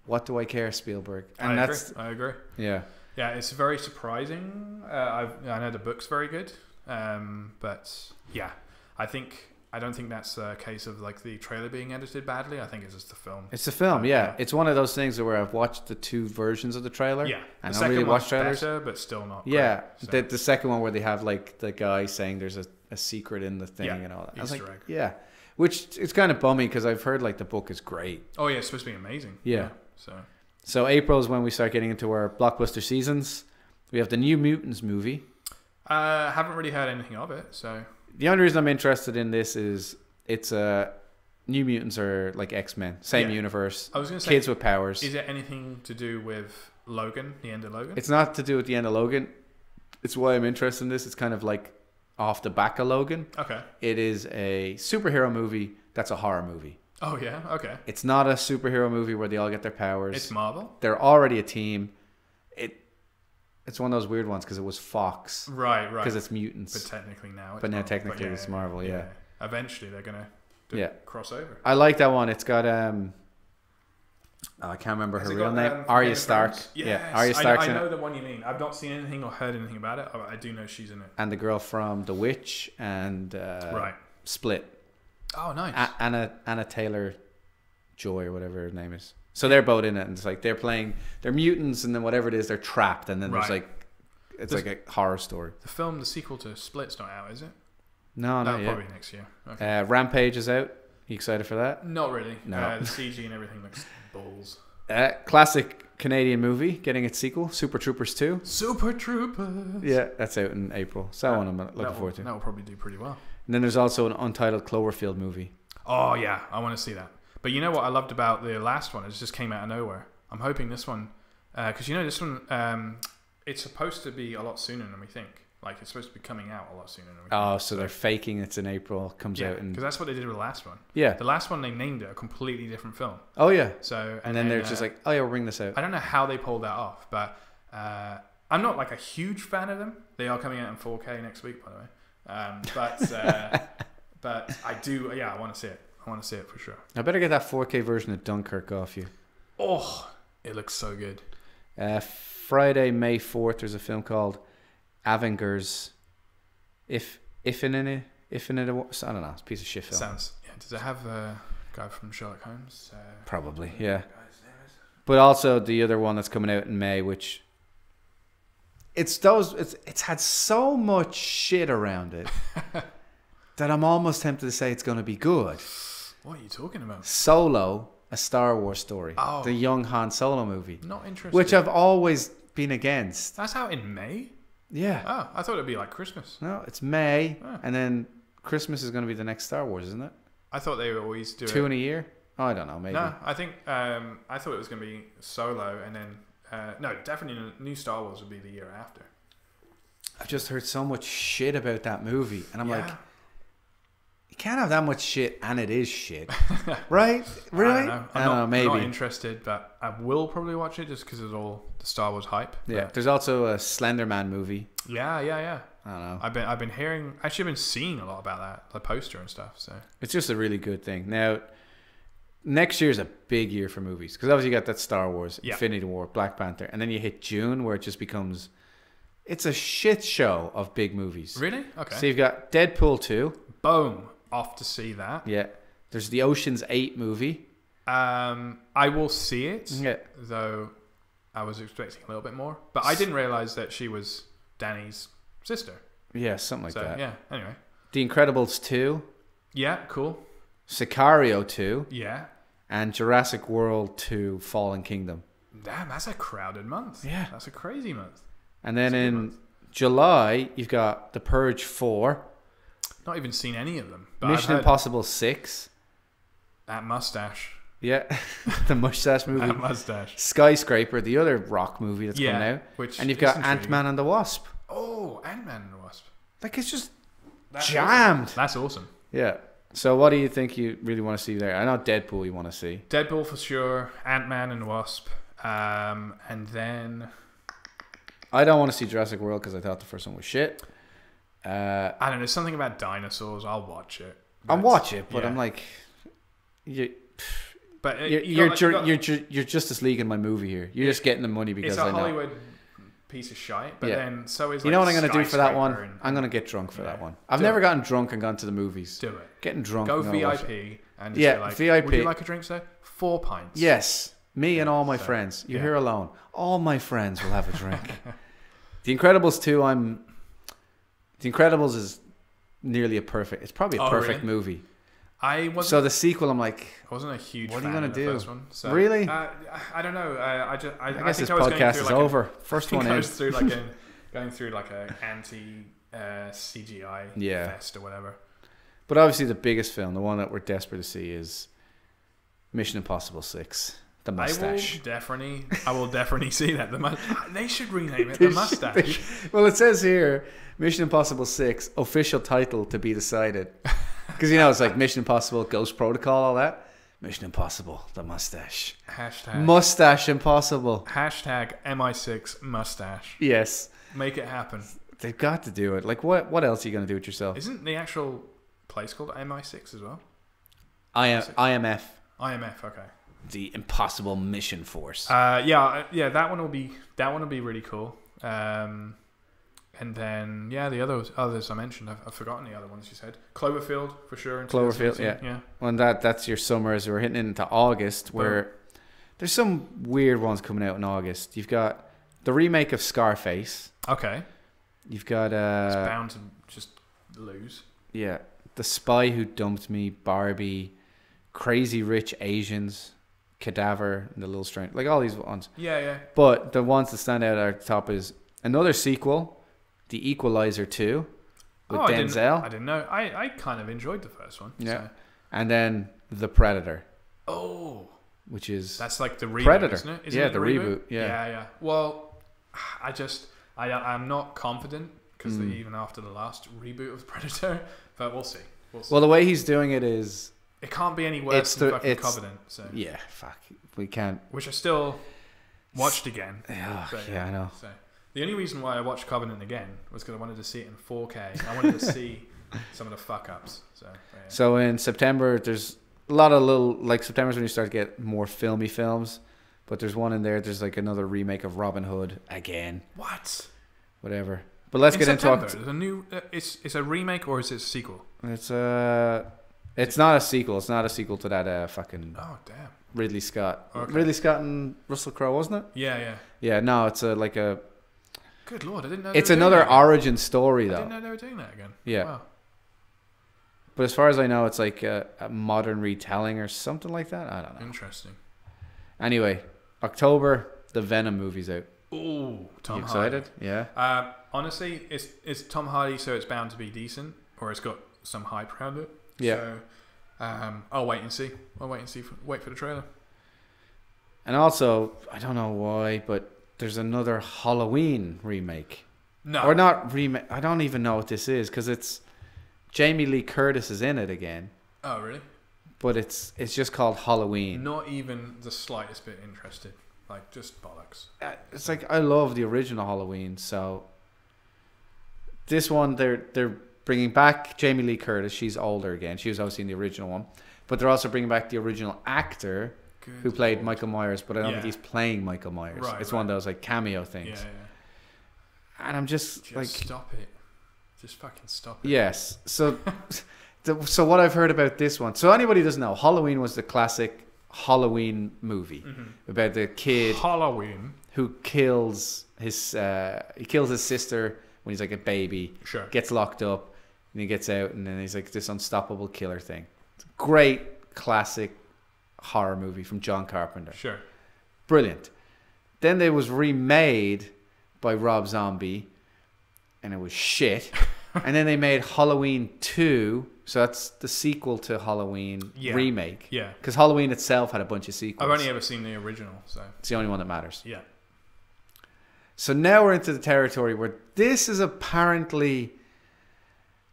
What do I care, Spielberg? And
I agree.
Yeah.
Yeah, it's very surprising. I know the book's very good, but yeah, I don't think that's a case of like the trailer being edited badly. I think it's just the film.
It's the film, yeah. It's one of those things where I've watched the two versions of the trailer.
Yeah,
I don't really watch trailers,
better, but still not.
Yeah,
great, so.
The second one where they have like the guy saying there's a secret in the thing and all that. I was like, yeah, which it's kind of bummy because I've heard like the book is great.
Oh yeah, it's supposed to be amazing.
Yeah.
So
April is when we start getting into our blockbuster seasons. We have the New Mutants movie.
Haven't really heard anything of it, so.
The only reason I'm interested in this is it's New Mutants are like X-Men, same universe.
I was going to say,
kids with powers.
Is it anything to do with Logan, the end of Logan?
It's not to do with the end of Logan. It's why I'm interested in this. It's kind of like off the back of Logan.
Okay.
It is a superhero movie that's a horror movie.
Oh yeah, okay.
It's not a superhero movie where they all get their powers.
It's Marvel.
They're already a team. It's one of those weird ones because it was Fox.
Right.
Because it's mutants.
But technically now
it's Marvel. Technically it's Marvel, yeah.
Eventually they're going to crossover.
I like that one. It's got I can't remember her real name. Arya Stark.
Yes.
Yeah, Arya Stark's
I know the one you mean. I've not seen anything or heard anything about it. I do know she's in it.
And the girl from The Witch and Split.
Oh, nice.
Anna Taylor-Joy or whatever her name is. So they're both in it, and it's like they're mutants, and then whatever it is, they're trapped, and then there's like like a horror story.
The sequel to Split's not out, is it?
No, not yet.
Probably next year. Okay.
Rampage is out. You excited for that?
Not really.
No.
The CG and everything looks balls.
Classic Canadian movie getting its sequel, Super Troopers 2.
Super Troopers.
Yeah, that's out in April. So that one I'm looking forward to.
That will probably do pretty well.
And then there's also an Untitled Cloverfield movie.
Oh yeah, I want to see that. But you know what I loved about the last one? It just came out of nowhere. I'm hoping this one, because this one, it's supposed to be a lot sooner than we think. Like it's supposed to be coming out a lot sooner than we think.
Oh, so they're faking it's in April, comes out in...
because that's what they did with the last one.
Yeah.
The last one, they named it a completely different film.
Oh, yeah.
So
and then they're just like, oh, yeah, we'll bring this out.
I don't know how they pulled that off, but I'm not like a huge fan of them. They are coming out in 4K next week, by the way. But I do, I want to see it. I want to see it for sure. I
better get that 4K version of Dunkirk off you.
Oh, it looks so good.
Friday, May 4th, there's a film called Avengers. If in it, I don't know. It's a piece of shit film.
Does it have a guy from Sherlock Holmes?
Probably, yeah. But also the other one that's coming out in May, which it's had so much shit around it that I'm almost tempted to say it's going to be good.
What are you talking about?
Solo, a Star Wars story.
Oh.
The young Han Solo movie.
Not interested.
Which I've always been against.
That's out in May?
Yeah.
Oh, I thought it'd be like Christmas.
No, it's May, and then Christmas is going to be the next Star Wars, isn't it?
I thought they would always do
2 in a year? Oh, I don't know, maybe.
No, I think I thought it was going to be Solo, and then no, definitely the new Star Wars would be the year after.
I've just heard so much shit about that movie, and I'm like, you can't have that much shit, and it is shit, right? Really?
I don't know.
I don't know. Maybe.
I'm not interested, but I will probably watch it just because of all the Star Wars hype.
Yeah. There's also a Slender Man movie.
Yeah.
I don't know.
I've been hearing, actually, I've been seeing a lot about that, the poster and stuff. So
it's just a really good thing. Now, next year is a big year for movies because obviously you got that Star Wars, Infinity War, Black Panther, and then you hit June where it just becomes, it's a shit show of big movies.
Really? Okay.
So you've got Deadpool 2.
Boom. Off to see that.
Yeah. There's the Ocean's 8 movie.
I will see it.
Yeah.
Though I was expecting a little bit more, but I didn't realize that she was Danny's sister.
Yeah, something like that.
Yeah. Anyway,
The Incredibles 2.
Yeah, cool.
Sicario 2.
Yeah.
And Jurassic World 2: Fallen Kingdom.
Damn, that's a crowded month.
Yeah,
that's a crazy month.
And then in July, you've got The Purge 4.
Not even seen any of them. But
Mission Impossible 6.
That mustache.
Yeah, the mustache movie.
That mustache.
Skyscraper, the other rock movie that's coming out. And you've got Ant-Man and the Wasp.
Oh, Ant-Man and the Wasp.
Like, it's just jammed.
Awesome. That's awesome.
Yeah. So what do you think you really want to see there? I know Deadpool you want to see.
Deadpool for sure. Ant-Man and the Wasp. And then...
I don't want to see Jurassic World because I thought the first one was shit.
I don't know. Something about dinosaurs. I'll watch it.
I'll watch it, but I'm like... You're Justice League in my movie here. You're just getting the money because I know.
It's a Hollywood piece of shite, but then so is.
You know what I'm going to do for that one? I'm going to get drunk for that one. I've never gotten drunk and gone to the movies.
Do it.
Getting drunk.
Go VIP and just be like,
VIP.
Would you like a drink, sir? 4 pints.
Yes, me and all my friends. You're here alone. All my friends will have a drink. The Incredibles 2. The Incredibles is nearly a perfect. It's probably a perfect movie. So the sequel, I'm like,
I wasn't a huge
what
fan
are you going to do?
First one, so,
really?
I don't know. I
guess this podcast is over. First one
goes through going through like an anti CGI fest or whatever.
But obviously the biggest film, the one that we're desperate to see, is Mission Impossible 6. The mustache.
I will definitely see that. They should rename it The Mustache.
Well, it says here, Mission Impossible 6, official title to be decided. Because, it's like Mission Impossible, Ghost Protocol, all that. Mission Impossible, The Mustache.
Hashtag.
Mustache Impossible.
Hashtag MI6 Mustache.
Yes.
Make it happen.
They've got to do it. Like, what else are you going to do with yourself?
Isn't the actual place called MI6 as well?
IMF.
IMF, okay.
The Impossible Mission Force.
Yeah, that one will be really cool. And then the others I mentioned, I've forgotten the other ones you said. Cloverfield for sure.
Cloverfield, yeah. Well, that's your summer as we're hitting into August, where there's some weird ones coming out in August. You've got the remake of Scarface.
Okay.
You've got
it's bound to just lose.
Yeah, The Spy Who Dumped Me, Barbie, Crazy Rich Asians, Cadaver, and The Little Strange, like all these ones.
Yeah.
But the ones that stand out at the top is another sequel, The Equalizer 2, with Denzel.
I didn't know. I kind of enjoyed the first one.
Yeah.
So.
And then The Predator.
Oh.
Which is...
That's like the reboot,
Predator.
Isn't it?
The reboot.
Yeah. Well, I'm not confident because even after the last reboot of Predator, but we'll see.
Well, the way he's doing it is...
It can't be any worse than fucking Covenant. So.
Yeah, fuck. We can't...
Which I still watched again.
I know.
So. The only reason why I watched Covenant again was because I wanted to see it in 4K. I wanted to see some of the fuck-ups.
So in September, there's a lot of little... Like, September's when you start to get more filmy films. But there's one in there. There's like another remake of Robin Hood again.
What?
Whatever. But let's get into it.
There's a new... It's a remake or is it a sequel?
It's not a sequel. It's not a sequel to that fucking...
Oh, damn.
Ridley Scott.
Okay.
Ridley Scott and Russell Crowe, wasn't it?
Yeah.
Yeah, no, it's like a...
Good Lord, I didn't know.
It's another origin story, though.
I didn't know they were doing that again.
Yeah.
Wow.
But as far as I know, it's like a modern retelling or something like that. I don't know.
Interesting.
Anyway, October, the Venom movie's out.
Ooh, Tom
Hardy. Excited? Yeah.
Honestly, it's Tom Hardy, so it's bound to be decent, or it's got some hype around it.
Yeah.
So, I'll wait and see. Wait for the trailer.
And also, I don't know why, but there's another Halloween remake.
No.
Or not remake. I don't even know what this is because it's Jamie Lee Curtis is in it again.
Oh, really?
But it's just called Halloween.
Not even the slightest bit interested. Like, just bollocks.
It's like, I love the original Halloween, so this one, they're bringing back Jamie Lee Curtis. She's older again. She was obviously in the original one. But they're also bringing back the original actor who played Michael Myers, but I don't think he's playing Michael Myers.
Right,
it's one of those like cameo things.
Yeah.
And I'm just like...
stop it. Just fucking stop it.
Yes. So, so what I've heard about this one... So anybody who doesn't know, Halloween was the classic Halloween movie about the kid
Halloween
who kills his sister when he's like a baby.
Sure.
Gets locked up and he gets out and then he's like this unstoppable killer thing. It's a great classic horror movie from John Carpenter.
Sure.
Brilliant. Then it was remade by Rob Zombie and it was shit. And then they made Halloween 2. So that's the sequel to Halloween remake.
Yeah.
Because Halloween itself had a bunch of sequels.
I've only ever seen the original, so
it's the only one that matters.
Yeah.
So now we're into the territory where this is apparently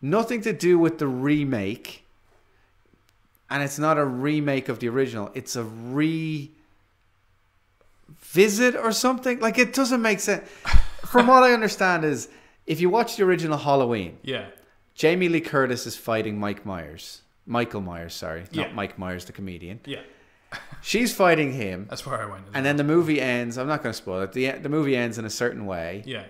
nothing to do with the remake. And it's not a remake of the original. It's a revisit or something. Like, it doesn't make sense. From what I understand is, if you watch the original Halloween, Jamie Lee Curtis is fighting Michael Myers, not Mike Myers, the comedian.
Yeah.
She's fighting him.
That's where I went.
And then the movie ends. I'm not going to spoil it. The movie ends in a certain way.
Yeah.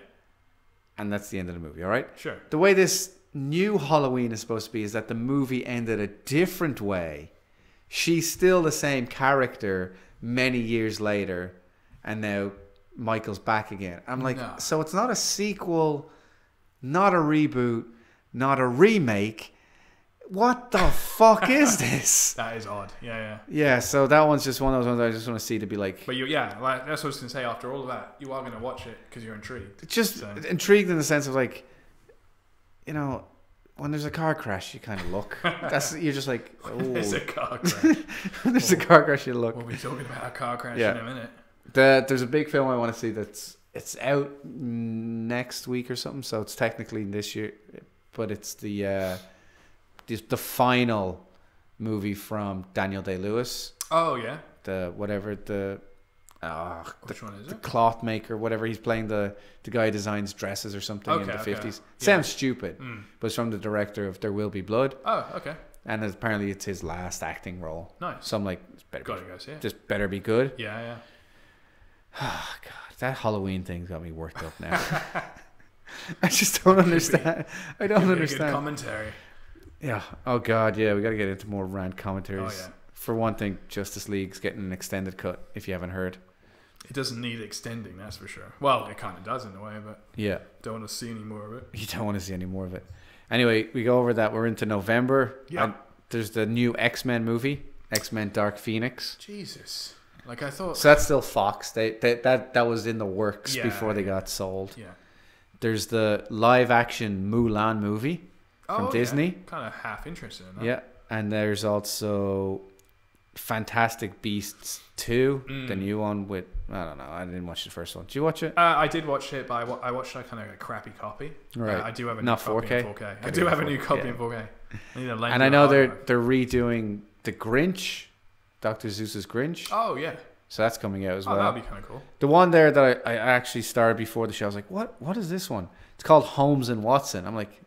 And that's the end of the movie, all right?
Sure.
The way this new Halloween is supposed to be is that the movie ended a different way. She's still the same character many years later. And now Michael's back again. I'm like, so it's not a sequel, not a reboot, not a remake. What the fuck is this?
That is odd. Yeah.
Yeah, so that one's just one of those ones I just want to see to be like...
But that's what I was going to say. After all of that, you are going to watch it because you're intrigued.
Just intrigued in the sense of like, you know, when there's a car crash, you kind of look. You're just like, oh.
There's a car crash.
When there's a car crash, you look.
We'll be talking about a car crash in a minute.
There's a big film I want to see it's out next week or something, so it's technically this year, but it's the final movie from Daniel Day-Lewis.
Oh yeah.
Which
one is it?
The cloth maker, whatever. He's playing the guy who designs dresses or something in the 50s. Sounds stupid, but it's from the director of There Will Be Blood.
Oh, okay.
And apparently it's his last acting role.
Nice.
So I'm like, just better be good.
Yeah.
Oh God, that Halloween thing's got me worked up now. I just don't understand. I don't understand.
Good commentary.
Yeah. Oh God. Yeah. We got to get into more rant commentaries.
Oh yeah.
For one thing, Justice League's getting an extended cut. If you haven't heard,
it doesn't need extending. That's for sure. Well, it kind of does in a way, but don't want to see any more of it.
You don't want to see any more of it. Anyway, we go over that. We're into November.
Yeah.
There's the new X-Men movie, X-Men Dark Phoenix.
Jesus. Like I thought.
So that's still Fox. That was in the works before they got sold.
Yeah.
There's the live action Mulan movie from Disney.
Kind of half interested in that.
Yeah. And there's also Fantastic Beasts 2, the new one with, I don't know, I didn't watch the first one. Did you watch it?
I did watch it, but I watched like kind of a crappy copy.
Right.
I do have a
not
new copy
4K.
in 4K. I do have a new copy in 4K.
And I know they're redoing The Grinch, Dr. Seuss's Grinch.
Oh yeah.
So that's coming out as well.
That'd be kind of cool.
The one there that I actually started before the show, I was like, what is this one? It's called Holmes and Watson. I'm like,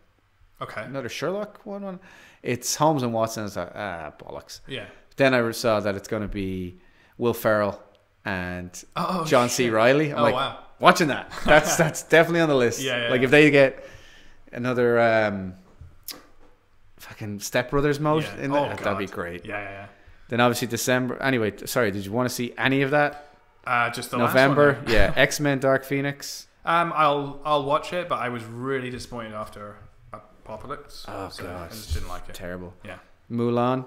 okay,
another Sherlock one. It's Holmes and Watson. It's like, bollocks.
Yeah.
Then I saw that it's going to be Will Ferrell and John C. Reilly. I'm like, watching that. That's definitely on the list.
Yeah.
Like if they get another fucking Step Brothers mode in there, that'd be great.
Yeah.
Then obviously December. Anyway, sorry. Did you want to see any of that?
Just the
November.
Last one,
yeah. X-Men Dark Phoenix.
I'll watch it, but I was really disappointed after Apocalypse.
Oh
so
God,
I just didn't like it.
Terrible.
Yeah.
Mulan.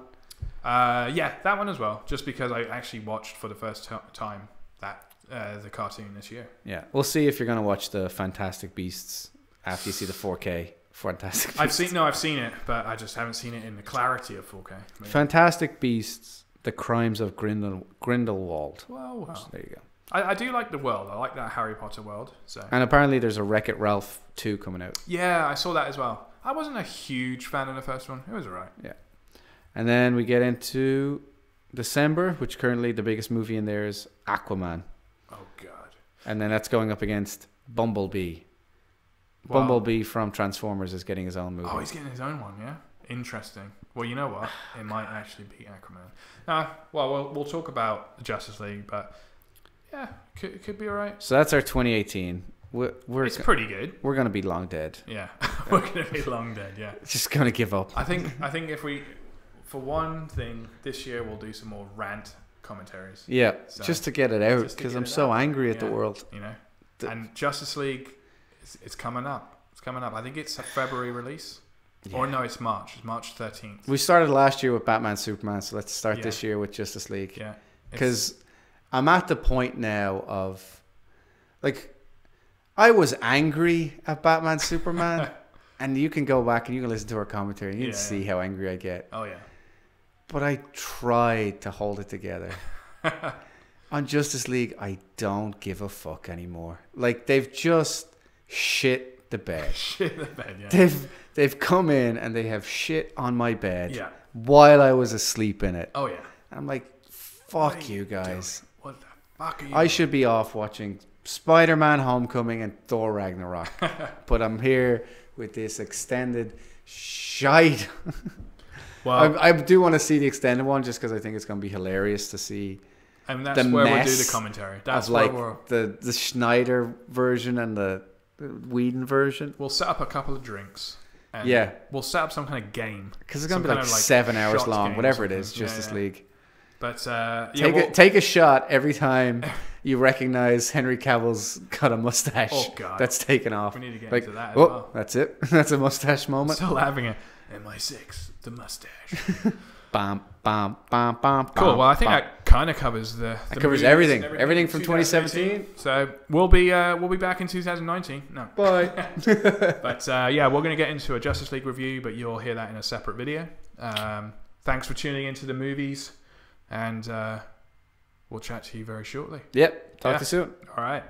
Yeah, that one as well. Just because I actually watched for the first time that the cartoon this year.
Yeah, we'll see if you're gonna watch the Fantastic Beasts after you see the 4K Fantastic Beasts.
I've seen it, but I just haven't seen it in the clarity of 4K. Maybe.
Fantastic Beasts: The Crimes of Grindelwald.
Well.
So there you go.
I do like the world. I like that Harry Potter world. So.
And apparently there's a Wreck-It Ralph 2 coming out.
Yeah, I saw that as well. I wasn't a huge fan of the first one. It was alright.
Yeah. And then we get into December, which currently the biggest movie in there is Aquaman.
Oh God.
And then that's going up against Bumblebee.
Wow.
Bumblebee from Transformers is getting his own movie.
Oh, he's getting his own one, yeah? Interesting. Well, you know what? It might actually be Aquaman. We'll talk about the Justice League, but yeah, could be alright.
So that's our 2018.
It's pretty good.
We're going to be long dead.
Yeah, we're going to be long dead, yeah.
Just going to give up.
I think if we, for one thing, this year we'll do some more rant commentaries.
Yeah,
so,
just to get it out because I'm so angry at the world.
You know, and Justice League, it's coming up. It's coming up. I think it's a February release. Yeah. Or no, it's March. It's March 13th.
We started last year with Batman, Superman, so let's start this year with Justice League.
Yeah,
because I'm at the point now of like I was angry at Batman, Superman. And you can go back and you can listen to our commentary and you can see how angry I get.
Oh, yeah.
But I tried to hold it together. On Justice League, I don't give a fuck anymore. Like, they've just shit the bed.
Shit the bed, yeah.
They've come in and they have shit on my bed while I was asleep in it.
Oh, yeah.
I'm like, fuck you guys.
What the fuck are you
I should be off watching Spider-Man Homecoming and Thor Ragnarok. But I'm here with this extended shite. Well, I do want to see the extended one just because I think it's going to be hilarious to see.
And that's where we'll do the commentary. That's
like the Schneider version and the Whedon version.
We'll set up a couple of drinks. And we'll set up some kind of game
because it's going to be like 7 hours long, whatever it is. Justice League.
But
take a shot every time you recognize Henry Cavill's got a mustache that's taken off.
We need to get into that as well.
That's it. That's a mustache moment.
Still having it. MI6, the mustache.
Bam, bam, bam, bam.
Cool. Well, I think that kind of covers
that covers everything. Everything from 2017.
So we'll be back in 2019. No.
Bye.
But we're going to get into a Justice League review, but you'll hear that in a separate video. Thanks for tuning into the movies. And we'll chat to you very shortly.
Yep. Talk to you soon.
All right.